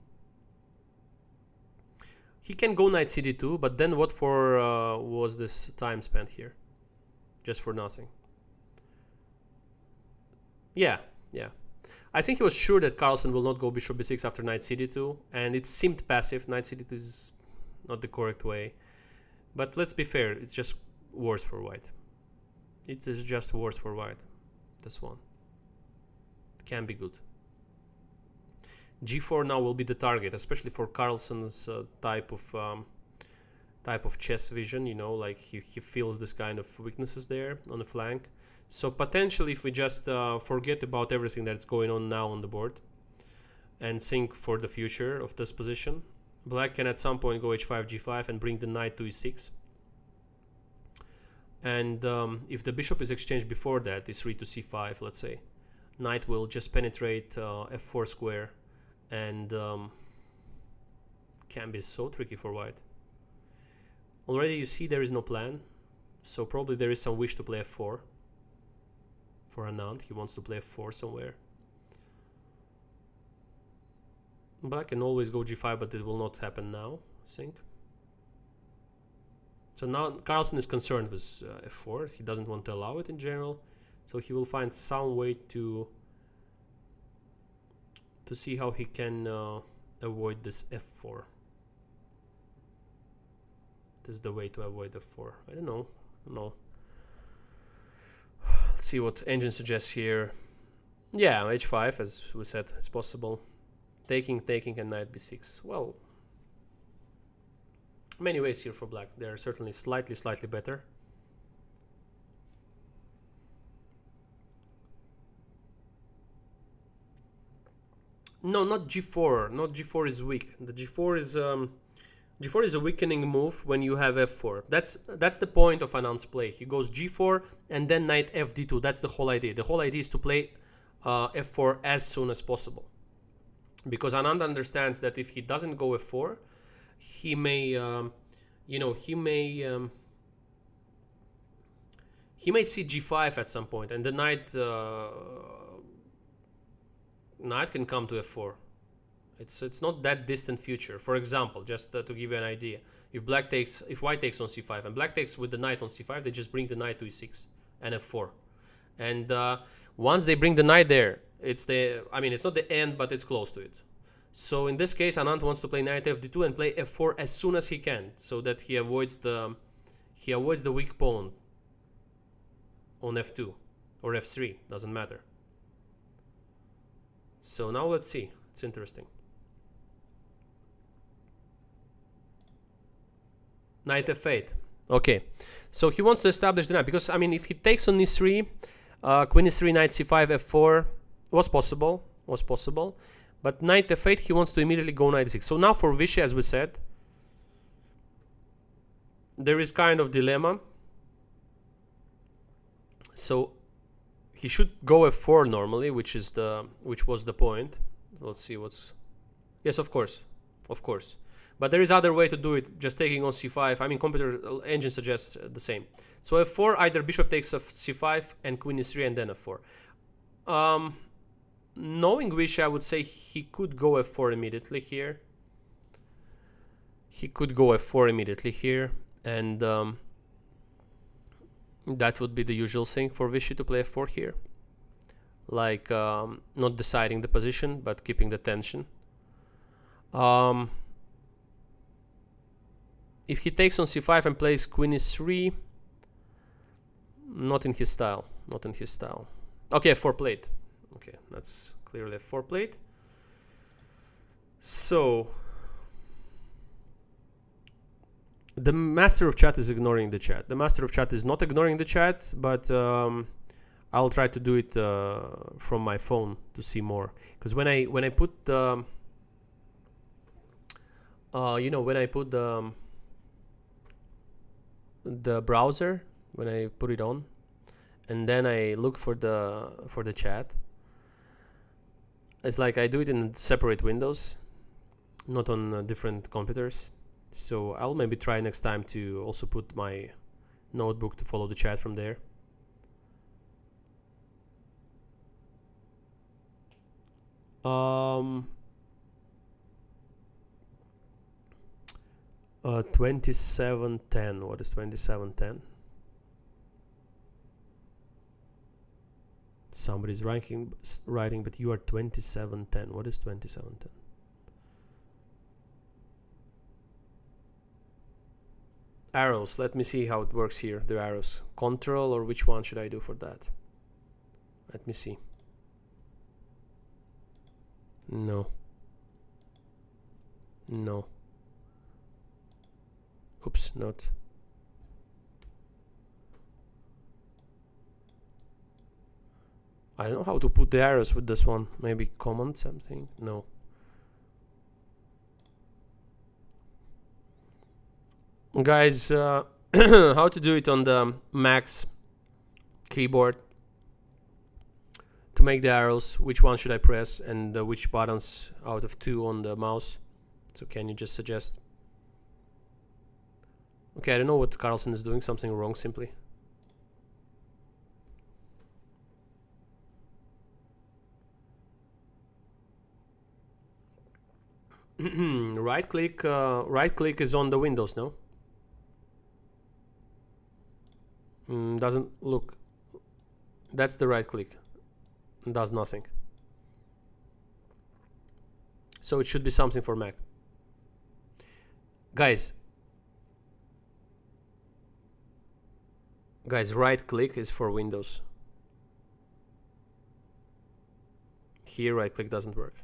He can go knight cd2, but then what for was this time spent here? Just for nothing. Yeah. I think he was sure that Carlsen will not go bishop b6 after knight cd2, and it seemed passive. Knight cd2 is not the correct way. But let's be fair, it's just worse for white. It is just worse for white, this one. Can be good. g4 now will be the target, especially for Carlsen's type of chess vision, you know, like he feels this kind of weaknesses there on the flank. So potentially if we just forget about everything that's going on now on the board and think for the future of this position, black can at some point go h5, g5 and bring the knight to e6. And if the bishop is exchanged before that, e3 to c5, let's say, knight will just penetrate f4 square, and can be so tricky for white. Already you see there is no plan, so probably there is some wish to play f4 for Anand. He wants to play f4 somewhere. Black can always go g5, but it will not happen now, I think. So now Carlsen is concerned with f4. He doesn't want to allow it in general, so he will find some way to see how he can avoid this f4. This is the way to avoid f4. I don't know. Let's see what engine suggests here. Yeah, h5, as we said, is possible. Taking, and knight b6. Well, many ways here for black. They are certainly slightly better. No, not g4. Not g4 is weak. The g4 is a weakening move when you have f4. That's the point of Anand's play. He goes g4 and then knight fd2. That's the whole idea. The whole idea is to play f4 as soon as possible, because Anand understands that if he doesn't go f4, he may, he may see g5 at some point, and the knight can come to f4. It's not that distant future. For example, just to give you an idea, if white takes on c5 and black takes with the knight on c5, they just bring the knight to e6 and f4. And once they bring the knight there, it's not the end, but it's close to it. So in this case, Anand wants to play knight fd2 and play f4 as soon as he can, so that he avoids the weak pawn on f2 or f3, doesn't matter. So now let's see. It's interesting. Knight f8. Okay, so he wants to establish the knight, because if he takes on e3, queen e3, knight c5, f4 was possible, but knight f8 he wants to immediately go knight e6. So now for Vishy, as we said, there is kind of dilemma. So he should go f4 normally, which was the point. Let's see what's... Yes, of course. But there is other way to do it, just taking on c5. Computer engine suggests the same. So f4, either bishop takes c5 and queen e3 and then f4. Knowing Vishy, I would say he could go f4 immediately here. And That would be the usual thing for Vichy to play f4 here. Like not deciding the position, but keeping the tension. If he takes on c5 and plays queen e3, not in his style. Not in his style. Okay, f4 plate. Okay, that's clearly a f4 plate. So the master of chat is ignoring the chat. The master of chat is not ignoring the chat, but I'll try to do it from my phone to see more. Because when I put you know, when I put the browser, when I put it on, and then I look for the chat, it's like I do it in separate windows, not on different computers. So I'll maybe try next time to also put my notebook to follow the chat from there. 2710. What is 2710? Somebody's writing, but you are 2710. What is 2710? Arrows. Let me see how it works here. The arrows. Control, or which one should I do for that? Let me see. No. No. Oops, not. I don't know how to put the arrows with this one. Maybe command something? No. Guys, how to do it on the Mac's keyboard to make the arrows? Which one should I press, and which buttons out of 2 on the mouse? So can you just suggest? Okay, I don't know what Carlsen is doing. Something wrong simply. Right click is on the Windows, no? Doesn't look. That's the right click. Does nothing. So it should be something for Mac. Guys, right click is for Windows. Here right click doesn't work.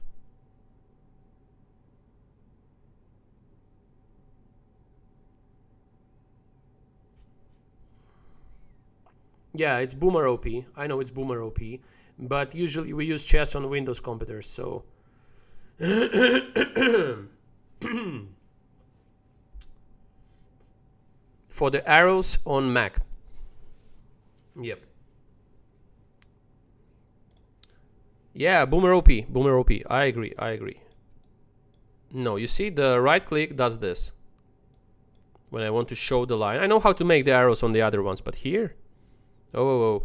Yeah, it's Boomer OP. I know it's Boomer OP, but usually we use chess on Windows computers, so for the arrows on Mac. Yep. Yeah, Boomer OP. Boomer OP. I agree. No, you see, the right click does this. When I want to show the line. I know how to make the arrows on the other ones, but here? Oh.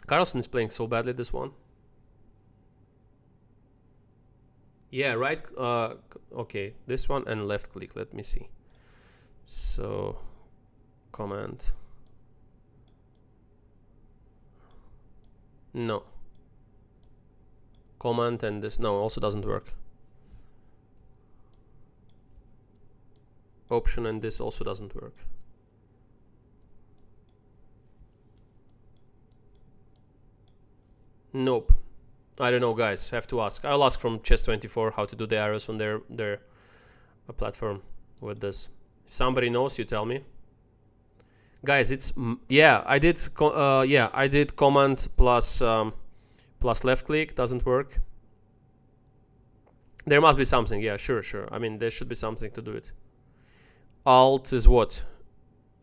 Carlsen is playing so badly this one. Yeah, right. Okay, this one and left click. Let me see. So, command. No. Command and this. No, also doesn't work. Option and this also doesn't work. Nope. I don't know, guys. Have to ask. I'll ask from Chess24 how to do the arrows on their platform with this. If somebody knows, you tell me. Guys, it's yeah. I did command plus left click. Doesn't work. There must be something. Yeah, sure. I mean, there should be something to do it. Alt is what?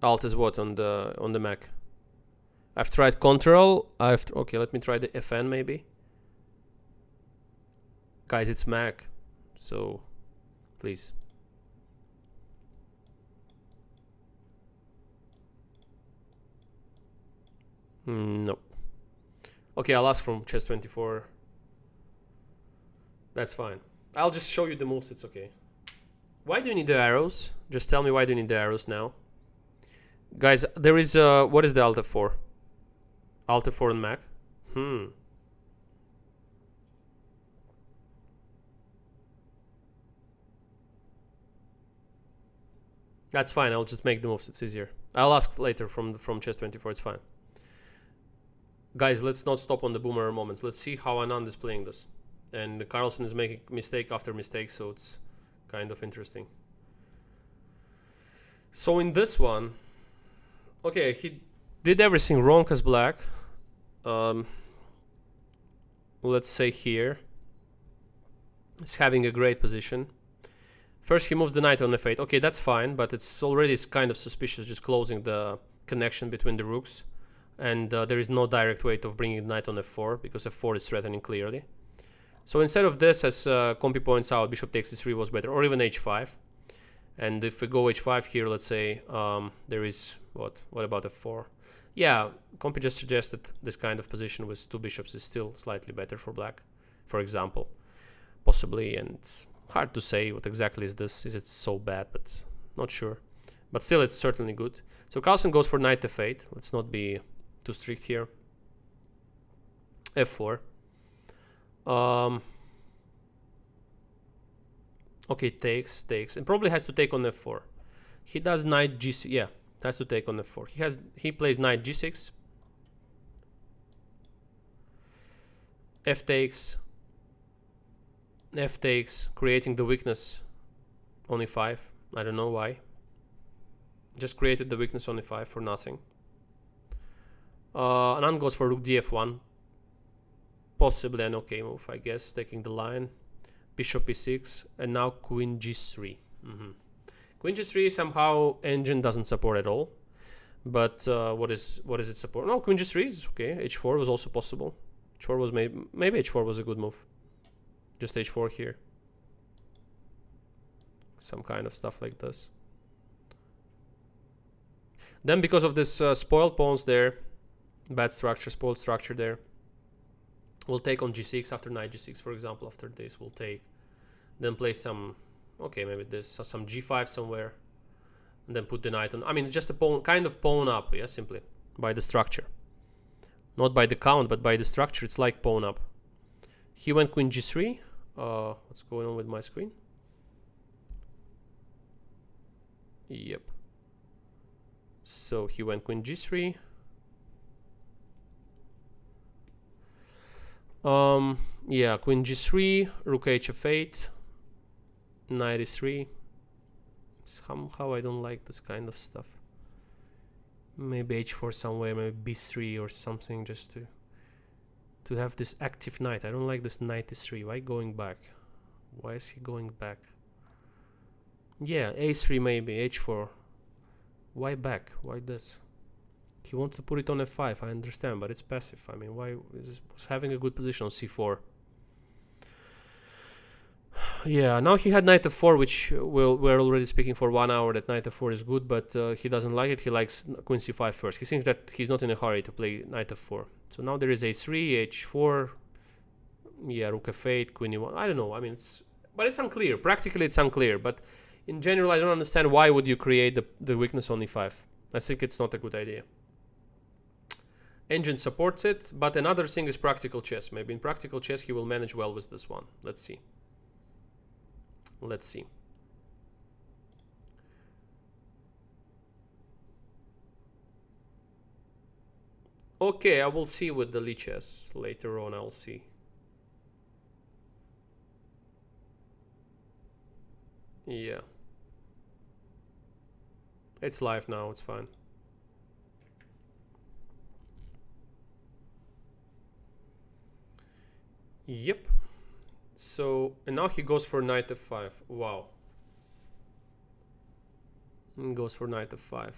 Alt is what on the Mac? I've tried Control. Okay, let me try the FN maybe. Guys, it's Mac, so please. Nope. Okay, I'll ask from Chess24. That's fine. I'll just show you the moves. It's okay. Why do you need the arrows? Just tell me why do you need the arrows now. Guys, there is what is the Alt F4? Alt F4 on Mac? That's fine. I'll just make the moves. It's easier. I'll ask later from Chess24. It's fine. Guys, let's not stop on the boomer moments. Let's see how Anand is playing this. And Carlsen is making mistake after mistake, so it's kind of interesting. So in this one, okay, he did everything wrong as black. Let's say here. He's having a great position. First he moves the knight on f8. Okay, that's fine, but it's already kind of suspicious, just closing the connection between the rooks. And there is no direct way of bringing the knight on f4, because f4 is threatening clearly. So instead of this, as Compi points out, bishop takes e3 was better, or even h5. And if we go h5 here, let's say, there is, what about f4? Yeah, Compi just suggested this kind of position with two bishops is still slightly better for black, for example. Possibly, and hard to say what exactly is this. Is it so bad, but not sure. But still, it's certainly good. So Carlsen goes for knight f8. Let's not be too strict here. f4. Okay, takes, and probably has to take on f4. He does knight g6. Yeah, has to take on f4. He plays knight g6. F takes, creating the weakness on e5. I don't know why. Just created the weakness on e5 for nothing. Anand goes for rook df1. Possibly an okay move, I guess, taking the line. Bishop e6, and now queen g3. Queen g3 somehow engine doesn't support at all. But what is it support? No, queen g3 is okay. h4 was also possible. h4 was maybe h4 was a good move. Just h4 here. Some kind of stuff like this. Then because of this spoiled pawns there, bad structure, spoiled structure there, we'll take on g6 after knight g6, for example. After this, we'll take, then play some, okay, maybe this, some g5 somewhere, and then put the knight on. I mean, just a pawn, kind of pawn up, yeah, simply by the structure, not by the count, but by the structure. It's like pawn up. He went queen g3. What's going on with my screen? Yep. So he went queen g3. Yeah, queen g3, rook hf8, knight e3. Somehow I don't like this kind of stuff. Maybe h4 somewhere, maybe b3 or something, just to have this active knight. I don't like this knight e3. Why going back? Why is he going back? Yeah, a3 maybe, h4. Why back? Why this? He wants to put it on f5, I understand, but it's passive. I mean, why is having a good position on c4? Yeah, now he had knight f4, which we're already speaking for 1 hour that knight f4 is good, but he doesn't like it. He likes queen c5 first. He thinks that he's not in a hurry to play knight f4. So now there is a3, h4, yeah, rook f8, queen e1. I don't know. I mean, but it's unclear. Practically, it's unclear. But in general, I don't understand why would you create the weakness on e5. I think it's not a good idea. Engine supports it, but another thing is practical chess. Maybe in practical chess he will manage well with this one. Let's see. Let's see. Okay, I will see with the Lee chess later on. I'll see. Yeah. It's live now. It's fine. Yep. So, and now he goes for knight f5. Wow. And goes for knight f5.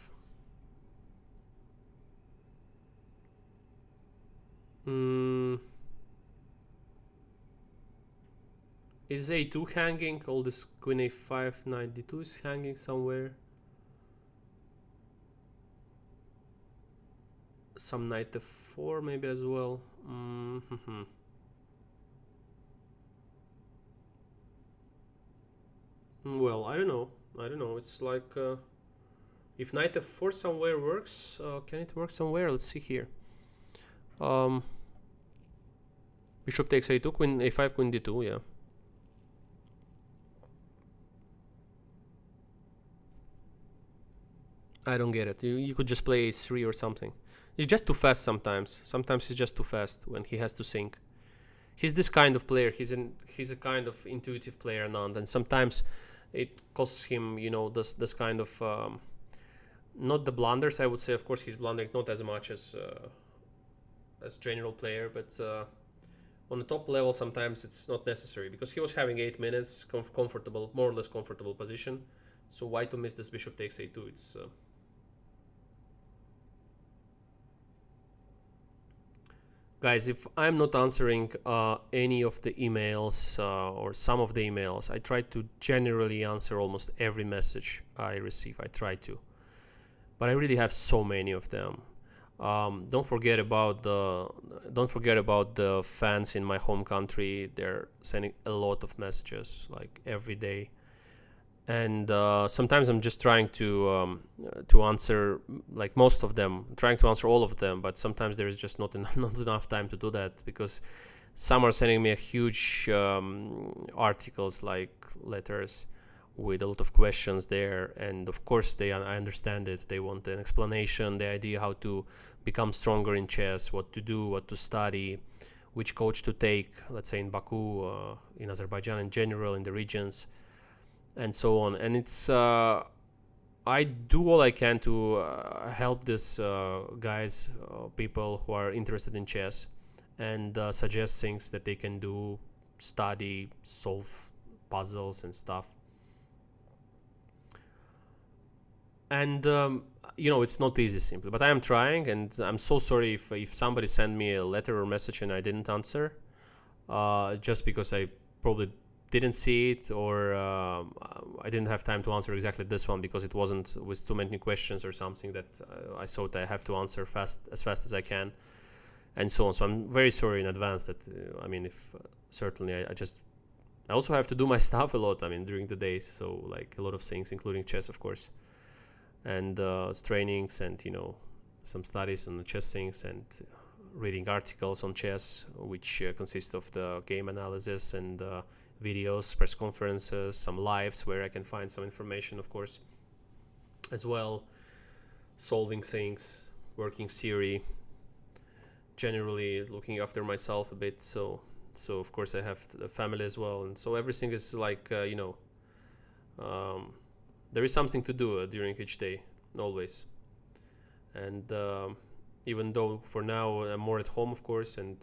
Is a2 hanging? All this queen a5, knight d2 is hanging somewhere. Some knight f4 maybe as well. Well, I don't know. It's like If knight f4 somewhere works, can it work somewhere? Let's see here. Bishop takes a2, queen a5, queen d2, yeah. I don't get it. You could just play a3 or something. He's just too fast sometimes. Sometimes he's just too fast when he has to think. He's this kind of player. He's a kind of intuitive player, Anand, and sometimes it costs him, you know, this kind of not the blunders. I would say, of course, he's blundering not as much as general player, but on the top level, sometimes it's not necessary because he was having 8 minutes, comfortable, more or less comfortable position. So why to miss this bishop takes a2? It's guys, if I'm not answering any of the emails or some of the emails, I try to generally answer almost every message I receive. I try to, but I really have so many of them. Don't forget about the fans in my home country. They're sending a lot of messages like every day, and sometimes I'm just trying to answer like most of them, trying to answer all of them, but sometimes there is just not enough time to do that because some are sending me a huge articles like letters with a lot of questions there, and of course I understand it. They want an explanation, the idea how to become stronger in chess, what to do, what to study, which coach to take, let's say in Baku, in Azerbaijan in general, in the regions, and so on. And it's I do all I can to help these guys, people who are interested in chess, and suggest things that they can do, study, solve puzzles and stuff. And you know, it's not easy simply, but I am trying, and I'm so sorry if somebody sent me a letter or message and I didn't answer, just because I probably didn't see it, or I didn't have time to answer exactly this one because it wasn't with too many questions or something that I thought I have to answer as fast as I can, and so on. So I'm very sorry in advance that I mean, if certainly I also have to do my stuff a lot, I mean, during the days, so like a lot of things, including chess, of course, and trainings, and you know, some studies on the chess things, and reading articles on chess, which consist of the game analysis and videos, press conferences, some lives where I can find some information, of course, as well, solving things, working theory, generally looking after myself a bit. So of course I have the family as well, and so everything is like you know, there is something to do during each day, always. And even though for now I'm more at home, of course, and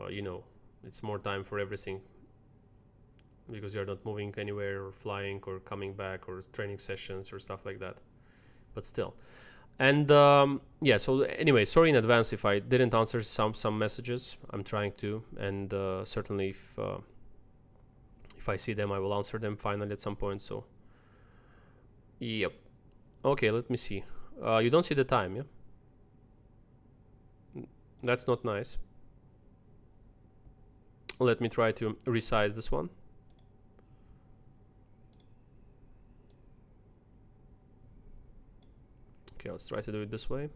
you know, it's more time for everything because you're not moving anywhere or flying or coming back or training sessions or stuff like that, but still. And yeah, so anyway, sorry in advance if I didn't answer some messages. I'm trying to, and certainly if I see them, I will answer them finally at some point. So yep. Okay, let me see. You don't see the time, yeah? That's not nice. Let me try to resize this one. Okay, let's try to do it this way.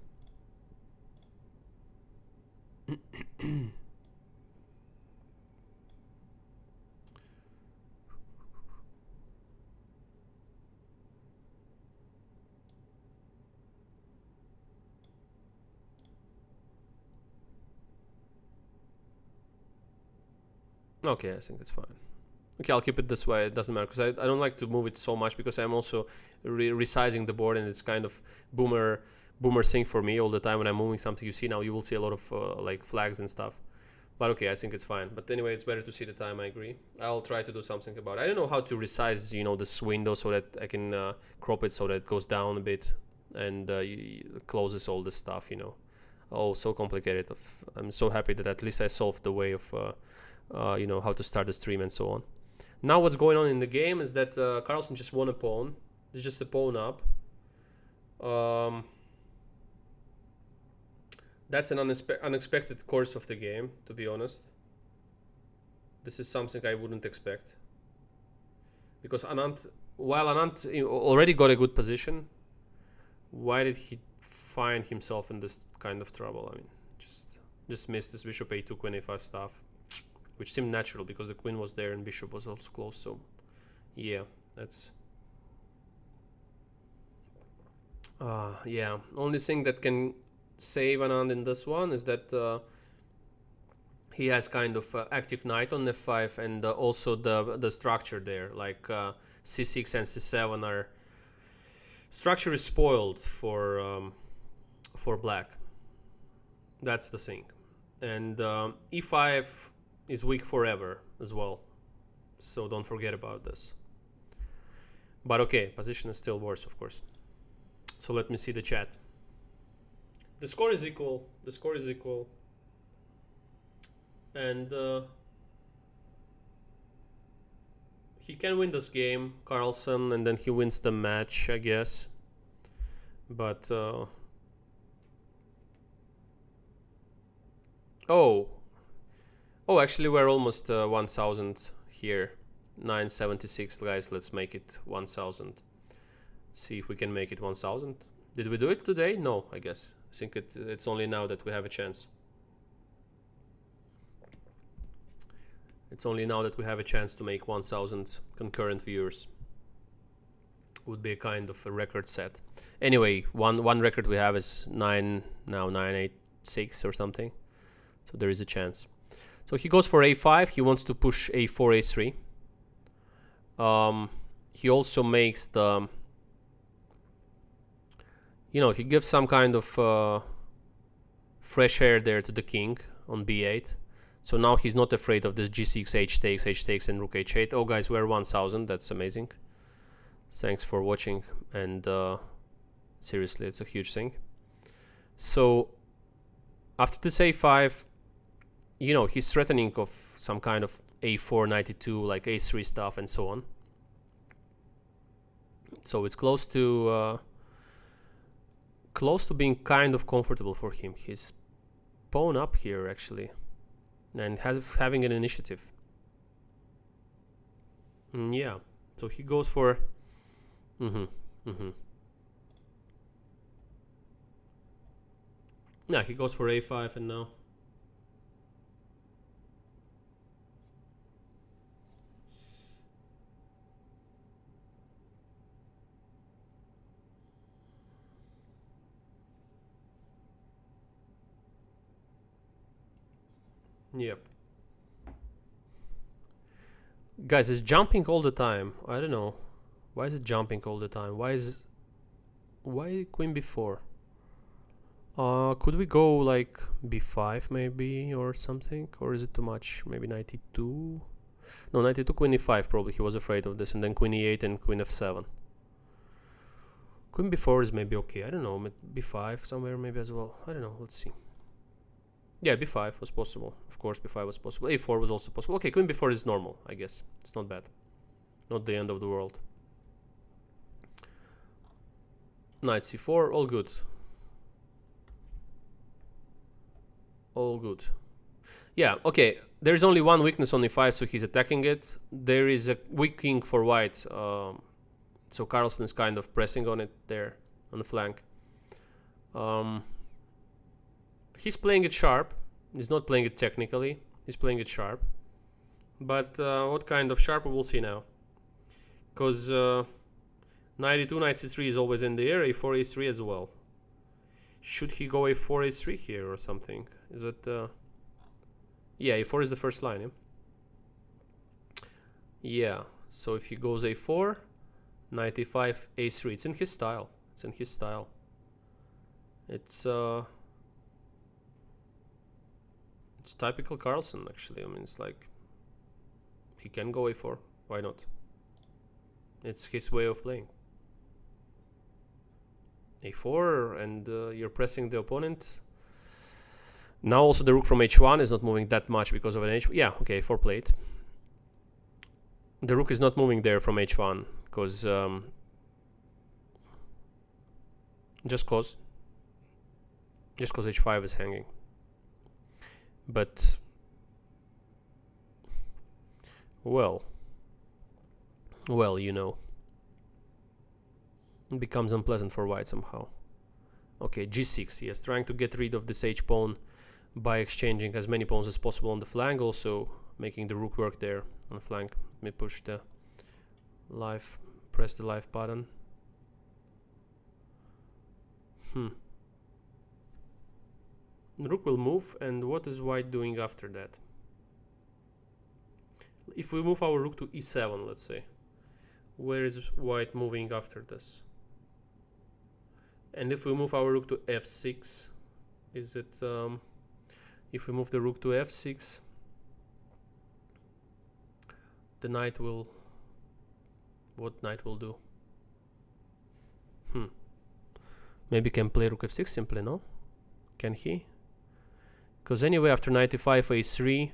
Okay, I think it's fine. Okay, I'll keep it this way. It doesn't matter because I don't like to move it so much because I'm also resizing the board, and it's kind of boomer thing for me all the time when I'm moving something. You see now, you will see a lot of like flags and stuff. But okay, I think it's fine. But anyway, it's better to see the time. I agree. I'll try to do something about it. I don't know how to resize, you know, this window so that I can crop it so that it goes down a bit and closes all this stuff. You know, oh, so complicated. I'm so happy that at least I solved the way of you know, how to start the stream and so on. Now what's going on in the game is that Carlsen just won a pawn. It's just a pawn up. That's an unexpected course of the game, to be honest. This is something I wouldn't expect. Because Anand while Anand already got a good position, why did he find himself in this kind of trouble? I mean, just missed this bishop a2 queen a5 stuff, which seemed natural because the queen was there and bishop was also close. So yeah, that's yeah. Only thing that can save Anand in this one is that he has kind of active knight on f5, and also the structure there, like c6 and c7 are structure is spoiled for black. That's the thing. And e5 is weak forever as well, so don't forget about this. But okay, position is still worse, of course. So let me see the chat. The score is equal. The score is equal. And he can win this game, Carlsen, and then he wins the match, I guess. But oh, actually we're almost 1000 here. 976, guys. Let's make it 1000. See if we can make it 1000. Did we do it today? No, I guess. I think it's only now that we have a chance. It's only now that we have a chance to make 1000 concurrent viewers. Would be a kind of a record set. Anyway, one record we have is 986 or something. So there is a chance. So he goes for a5. He wants to push a4, a3. He also makes the... You know, he gives some kind of fresh air there to the king on b8. So now he's not afraid of this g6, h takes, and rook h8. Oh, guys, we're 1000. That's amazing. Thanks for watching. And seriously, it's a huge thing. So after this a5, you know, he's threatening of some kind of a4, 92, like a3 stuff and so on. So it's close to being kind of comfortable for him. He's pawn up here, actually. And having an initiative. Yeah, so he goes for... Yeah, he goes for a5 and now... Yep. Guys, it's jumping all the time. I don't know. Why is it jumping all the time? Why queen b4? Could we go like b5 maybe or something? Or is it too much? Maybe 92? No, 92 queen e5 probably. He was afraid of this. And then queen e8 and queen f7. Queen b4 is maybe okay. I don't know. b5 somewhere maybe as well. I don't know. Let's see. Yeah, b5 was possible. Of course, b5 was possible. a4 was also possible. Okay, queen b4 is normal, I guess. It's not bad. Not the end of the world. Knight c4, all good. All good. Yeah, okay. There's only one weakness on e5, so he's attacking it. There is a weak king for white. So Carlsen is kind of pressing on it there, on the flank. He's playing it sharp. He's not playing it technically. He's playing it sharp. But what kind of sharp we will see now. Because 92, knight c3 is always in the air. a4, a3 as well. Should he go a4, a3 here or something? Is it... Yeah, a4 is the first line, yeah? Yeah, so if he goes a4, knight a5, a3. It's in his style. It's in his style. It's typical Carlsen, actually. I mean, it's like... He can go a4. Why not? It's his way of playing. a4, and you're pressing the opponent. Now also the rook from h1 is not moving that much because of an h... Yeah, okay, a4 plate. The rook is not moving there from h1 because... just cause h5 is hanging. But... Well, you know. It becomes unpleasant for white somehow. Okay, g6, yes, trying to get rid of this h pawn by exchanging as many pawns as possible on the flank, also making the rook work there on the flank. Let me push the live, press the live button. The rook will move, and what is white doing after that? If we move our rook to e7, let's say, where is white moving after this? And if we move our rook to f6, is it if we move the rook to f6, the knight will, what knight will do? Maybe can play rook f6 simply, no? Can he? Because anyway, after knight e5, a3,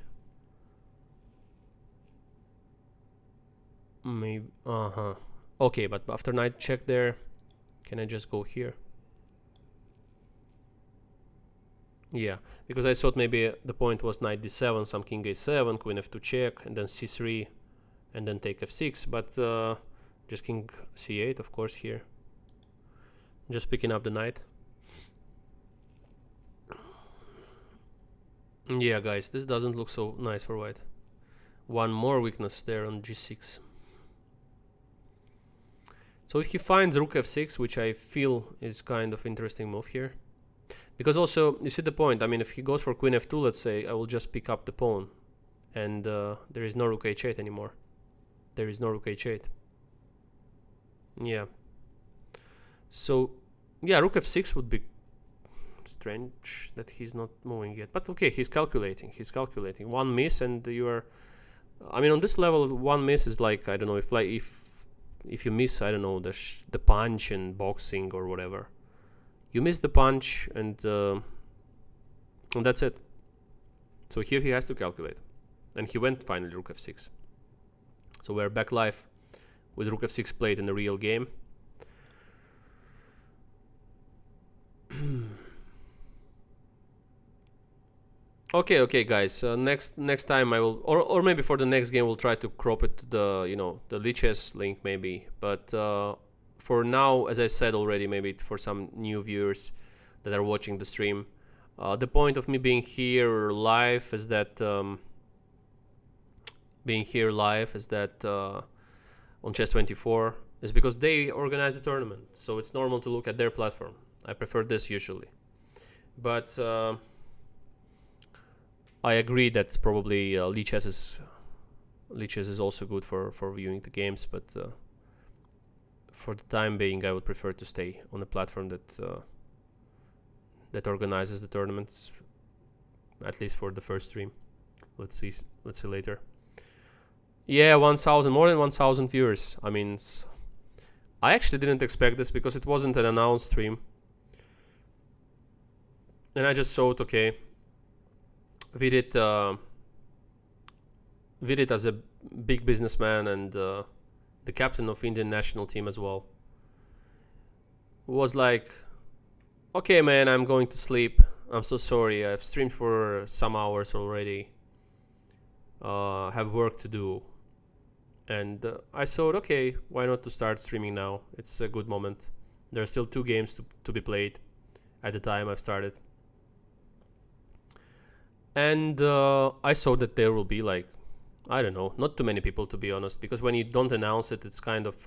maybe, okay, but after knight check there, can I just go here? Yeah, because I thought maybe the point was knight d7, some king a7, queen f2 check, and then c3, and then take f6, but just king c8, of course, here. Just picking up the knight. Yeah, guys, this doesn't look so nice for white. One more weakness there on g6. So if he finds rook f6, which I feel is kind of interesting move here. Because also, you see the point, I mean, if he goes for queen f2, let's say, I will just pick up the pawn. And there is no rook h8 anymore. There is no rook h8. Yeah. So, yeah, rook f6 would be strange that he's not moving yet. But okay, he's calculating. He's calculating. One miss and you are... I mean, on this level, one miss is like, I don't know, if you miss, I don't know, the punch in boxing or whatever. You miss the punch and that's it. So here he has to calculate. And he went finally rook f6. So we're back live with rook f6 played in the real game. Okay, guys. Next time I will, or maybe for the next game we'll try to crop it to the the lichess link maybe. But for now, as I said already, maybe for some new viewers that are watching the stream, the point of me being here live is that on Chess24 is because they organize the tournament, so it's normal to look at their platform. I prefer this usually, but I agree that probably lichess is also good for viewing the games, but for the time being, I would prefer to stay on a platform that organizes the tournaments, at least for the first stream. Let's see later. Yeah, 1,000, more than 1,000 viewers. I mean, I actually didn't expect this because it wasn't an announced stream, and I just thought, okay, Vidit as a big businessman and the captain of Indian national team as well, was like, okay man, I'm going to sleep, I'm so sorry, I've streamed for some hours already, have work to do, and I thought, okay, why not to start streaming now? It's a good moment. There are still 2 games to be played at the time I've started. And I saw that there will be like, I don't know, not too many people, to be honest, because when you don't announce it, it's kind of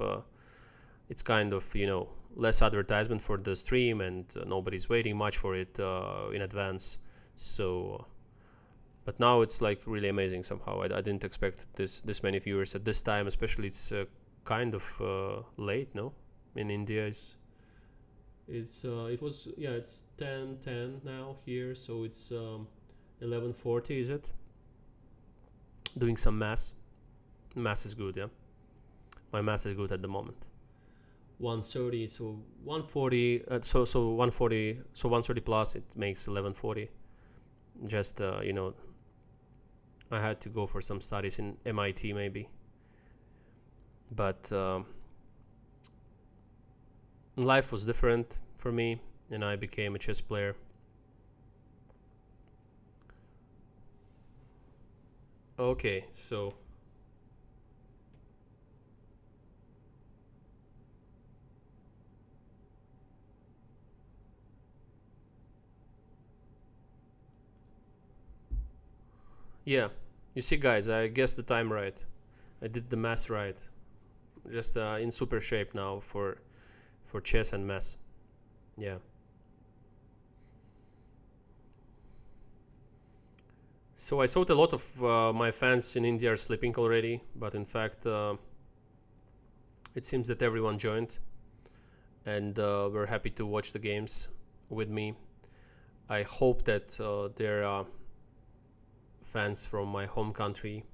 less advertisement for the stream, and nobody's waiting much for it in advance. So, but now it's like really amazing somehow. I didn't expect this many viewers at this time, especially it's kind of late, no? In India it's 10:10 now here, so it's 11:40, is it? Doing some math. Math is good, yeah. My math is good at the moment. 1:30, so 1:40, so 1:40, so 1:30 plus, it makes 11:40. Just I had to go for some studies in MIT maybe, but life was different for me, and I became a chess player. Okay, so Yeah, you see, guys, I guessed the time right. I did the math right. Just in super shape now for chess and math. Yeah. So I thought a lot of my fans in India are sleeping already, but in fact, it seems that everyone joined, and we're happy to watch the games with me. I hope that there are fans from my home country.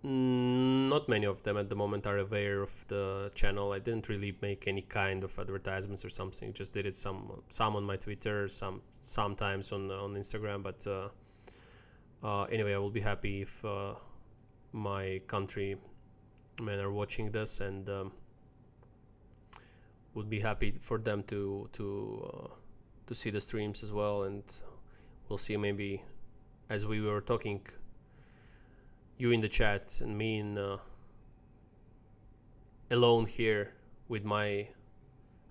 Not many of them at the moment are aware of the channel. I didn't really make any kind of advertisements or something. Just did it some on my Twitter, sometimes on Instagram. But anyway, I will be happy if my countrymen are watching this, and would be happy for them to see the streams as well. And we'll see, maybe as we were talking, you in the chat and me in alone here with my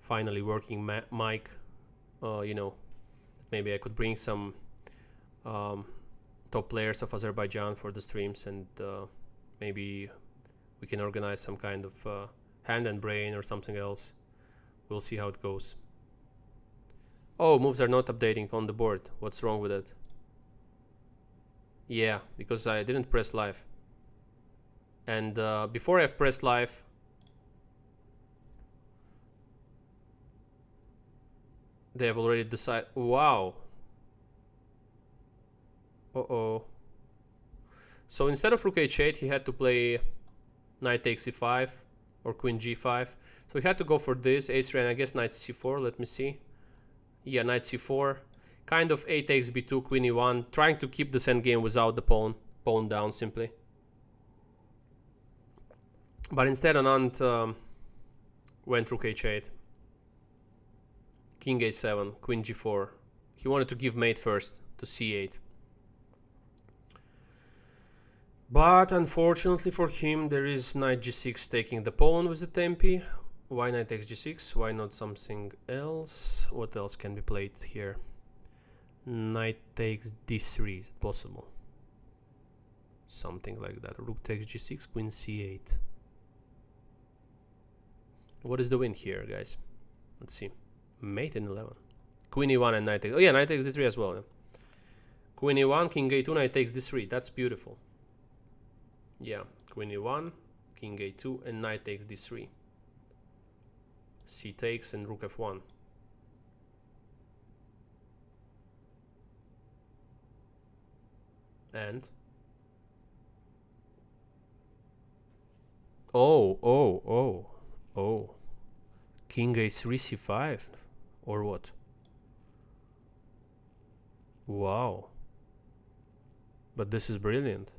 finally working mic, maybe I could bring some top players of Azerbaijan for the streams, and maybe we can organize some kind of hand and brain or something else. We'll see how it goes. Oh, moves are not updating on the board. What's wrong with it? Yeah, because I didn't press live. And before I've pressed live, they have already decided. Wow. Uh-oh. So instead of rook h8, he had to play knight takes e5 or queen g5. So he had to go for this, a3, and I guess knight c4. Let me see. Yeah, knight c4. Kind of a takes b2, queen e1, trying to keep this endgame without the pawn down simply. But instead Anand went rook h8, king a7, queen g4. He wanted to give mate first to c8. But unfortunately for him, there is knight g6 taking the pawn with the tempi. Why knight takes g6? Why not something else? What else can be played here? Knight takes d3, is it possible? Something like that. Rook takes g6, queen c8. What is the win here, guys? Let's see. Mate in 11. Queen e1 and knight takes... Oh yeah, knight takes d3 as well. Yeah. Queen e1, king a2, knight takes d3. That's beautiful. Yeah, queen e1, king a2, and knight takes d3. C takes and rook f1. And oh, king a3 c5 or what? Wow, but this is brilliant.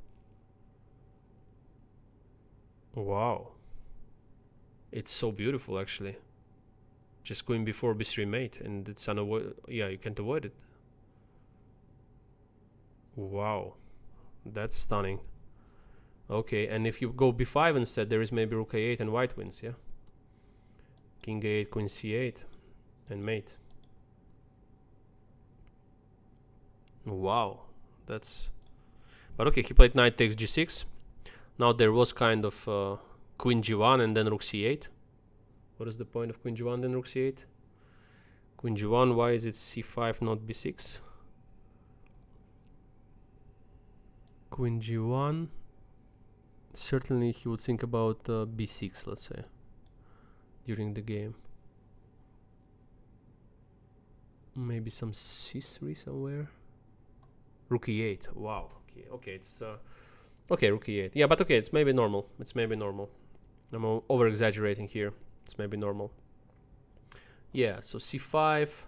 Wow, it's so beautiful actually. Just queen before b3 mate, and it's unavoidable. Yeah, you can't avoid it. Wow, that's stunning. Okay, and if you go b5 instead, there is maybe rook a8 and white wins, yeah? King a8, queen c8, and mate. Wow, that's... But okay, he played knight takes g6. Now there was kind of queen g1 and then rook c8. What is the point of queen g1 then rook c8? Queen g1, why is it c5 not b6? Queen g1. Certainly he would think about b6, let's say, during the game. Maybe some c3 somewhere. Rook e8. Wow. Okay, it's okay, rook e8. Yeah, but okay, it's maybe normal. I'm over exaggerating here. It's maybe normal. Yeah, so c5.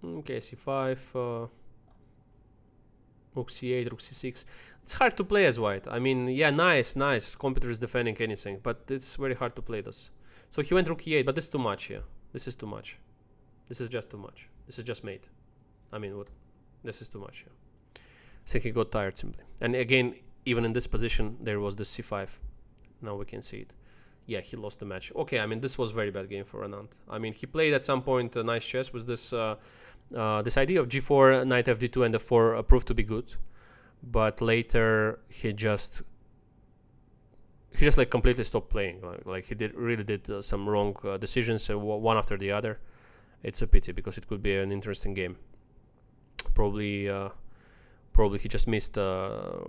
Okay, c5. Rook c8, rook c6. It's hard to play as white. I mean, yeah, nice. Computer is defending anything, but it's very hard to play this. So he went rook e8, but this is too much here. This is too much. This is just too much. This is just mate. I mean, what? This is too much here. I think he got tired simply. And again, even in this position, there was the c5. Now we can see it. Yeah, he lost the match. Okay, I mean, this was very bad game for Anand. I mean, he played at some point a nice chess with this this idea of g4, knight fd2, and f4 proved to be good. But later he just like completely stopped playing. Like he really did some wrong decisions, one after the other. It's a pity because it could be an interesting game. Probably he just missed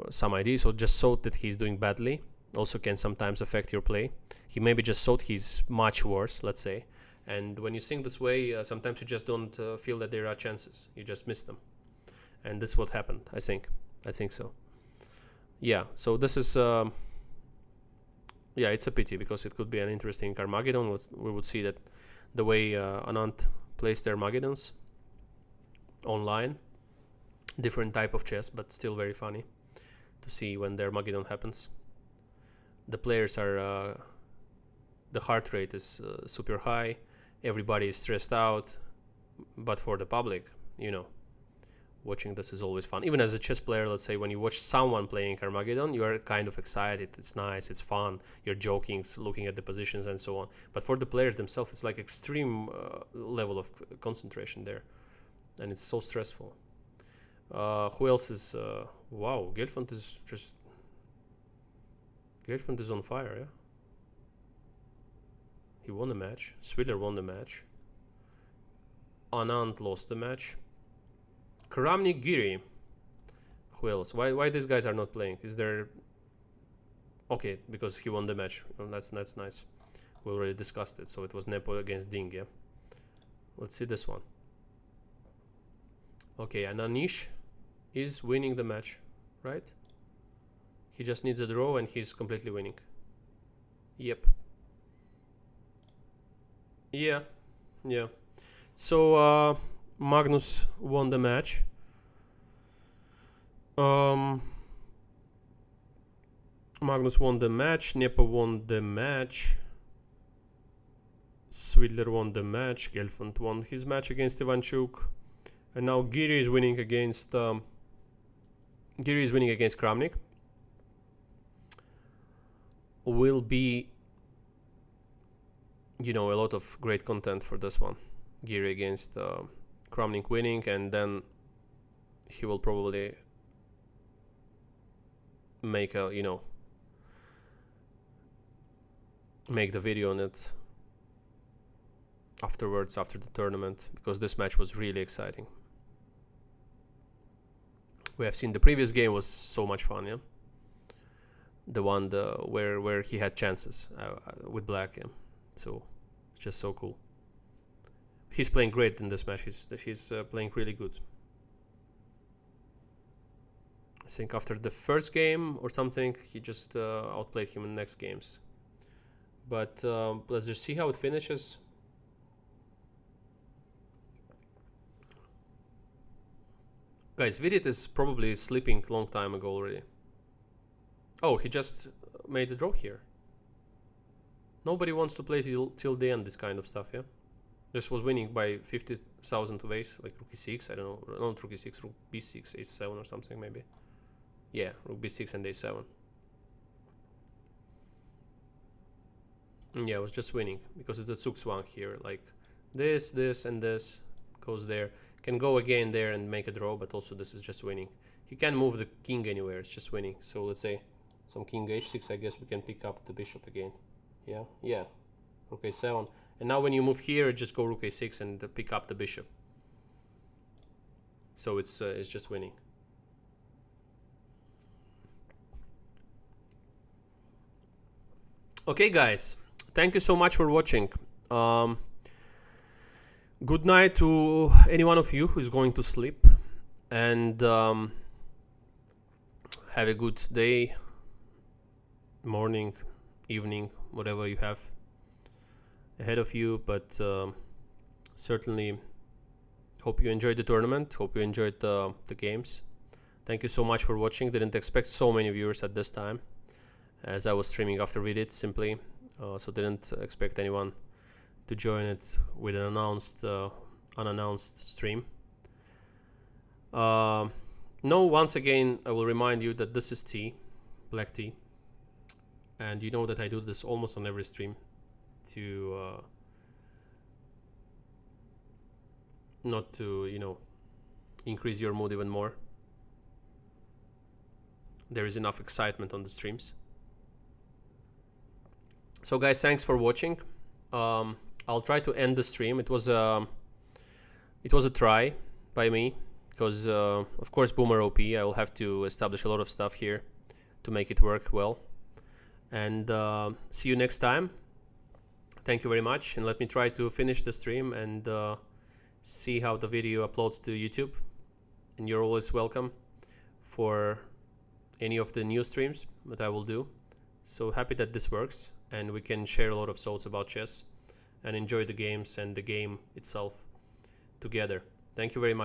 some ideas, or just thought that he's doing badly. Also can sometimes affect your play. He maybe just thought he's much worse, let's say. And when you think this way, sometimes you just don't feel that there are chances. You just miss them. And this is what happened, I think. I think so. Yeah, so this is... yeah, it's a pity because it could be an interesting Armageddon. We would see that the way Anand plays their Armageddons online. Different type of chess, but still very funny to see when their Armageddon happens. The players are... the heart rate is super high. Everybody is stressed out. But for the public, you know, watching this is always fun. Even as a chess player, let's say, when you watch someone playing Armageddon, you are kind of excited. It's nice, it's fun. You're joking, looking at the positions and so on. But for the players themselves, it's like extreme level of concentration there. And it's so stressful. Who else is... wow, Gelfand is just... Gelfand is on fire, yeah? He won the match. Swiller won the match. Anand lost the match. Kramnik, Giri. Who else? Why these guys are not playing? Is there... Okay, because he won the match. Well, that's nice. We already discussed it. So it was Nepo against Ding, yeah? Let's see this one. Okay, Ananish is winning the match, right? He just needs a draw and he's completely winning. Yep. Yeah. So Magnus won the match. Magnus won the match. Nepo won the match. Swidler won the match. Gelfand won his match against Ivanchuk. And now Giri is winning against Kramnik. Will be, you know, a lot of great content for this one. Giri against Kramnik winning, and then he will probably make a, you know, make the video on it afterwards, after the tournament, because this match was really exciting. We have seen the previous game was so much fun, yeah. The one where he had chances with black, yeah. So it's just so cool. He's playing great in this match. He's playing really good. I think after the first game or something, he just outplayed him in the next games. But let's just see how it finishes. Guys, Vidit is probably sleeping long time ago already. Oh, he just made a draw here. Nobody wants to play till the end, this kind of stuff, yeah? This was winning by 50,000 ways, like rook e6, I don't know, not rook e6, rook b6, a7 or something maybe. Yeah, rook b6 and a7. Yeah, I was just winning, because it's a zugzwang here, like this, and this goes there. Can go again there and make a draw, but also this is just winning. He can move the king anywhere, it's just winning. So let's say some king h6, I guess we can pick up the bishop again. Yeah, rook a7. And now when you move here, just go rook a6 and pick up the bishop. So it's just winning. Okay, guys, thank you so much for watching. Good night to any one of you who's going to sleep, and have a good day, morning, evening, whatever you have ahead of you. But certainly hope you enjoyed the tournament, hope you enjoyed the games. Thank you so much for watching. Didn't expect so many viewers at this time, as I was streaming after Vidit simply, so didn't expect anyone to join it with an unannounced stream. No, once again, I will remind you that this is tea, black tea. And you know that I do this almost on every stream to not to, you know, increase your mood even more. There is enough excitement on the streams. So guys, thanks for watching. I'll try to end the stream. It was a try by me, because of course Boomer OP, I will have to establish a lot of stuff here to make it work well. And see you next time. Thank you very much, and let me try to finish the stream and see how the video uploads to YouTube. And you're always welcome for any of the new streams that I will do. So happy that this works and we can share a lot of thoughts about chess and enjoy the games and the game itself together. Thank you very much.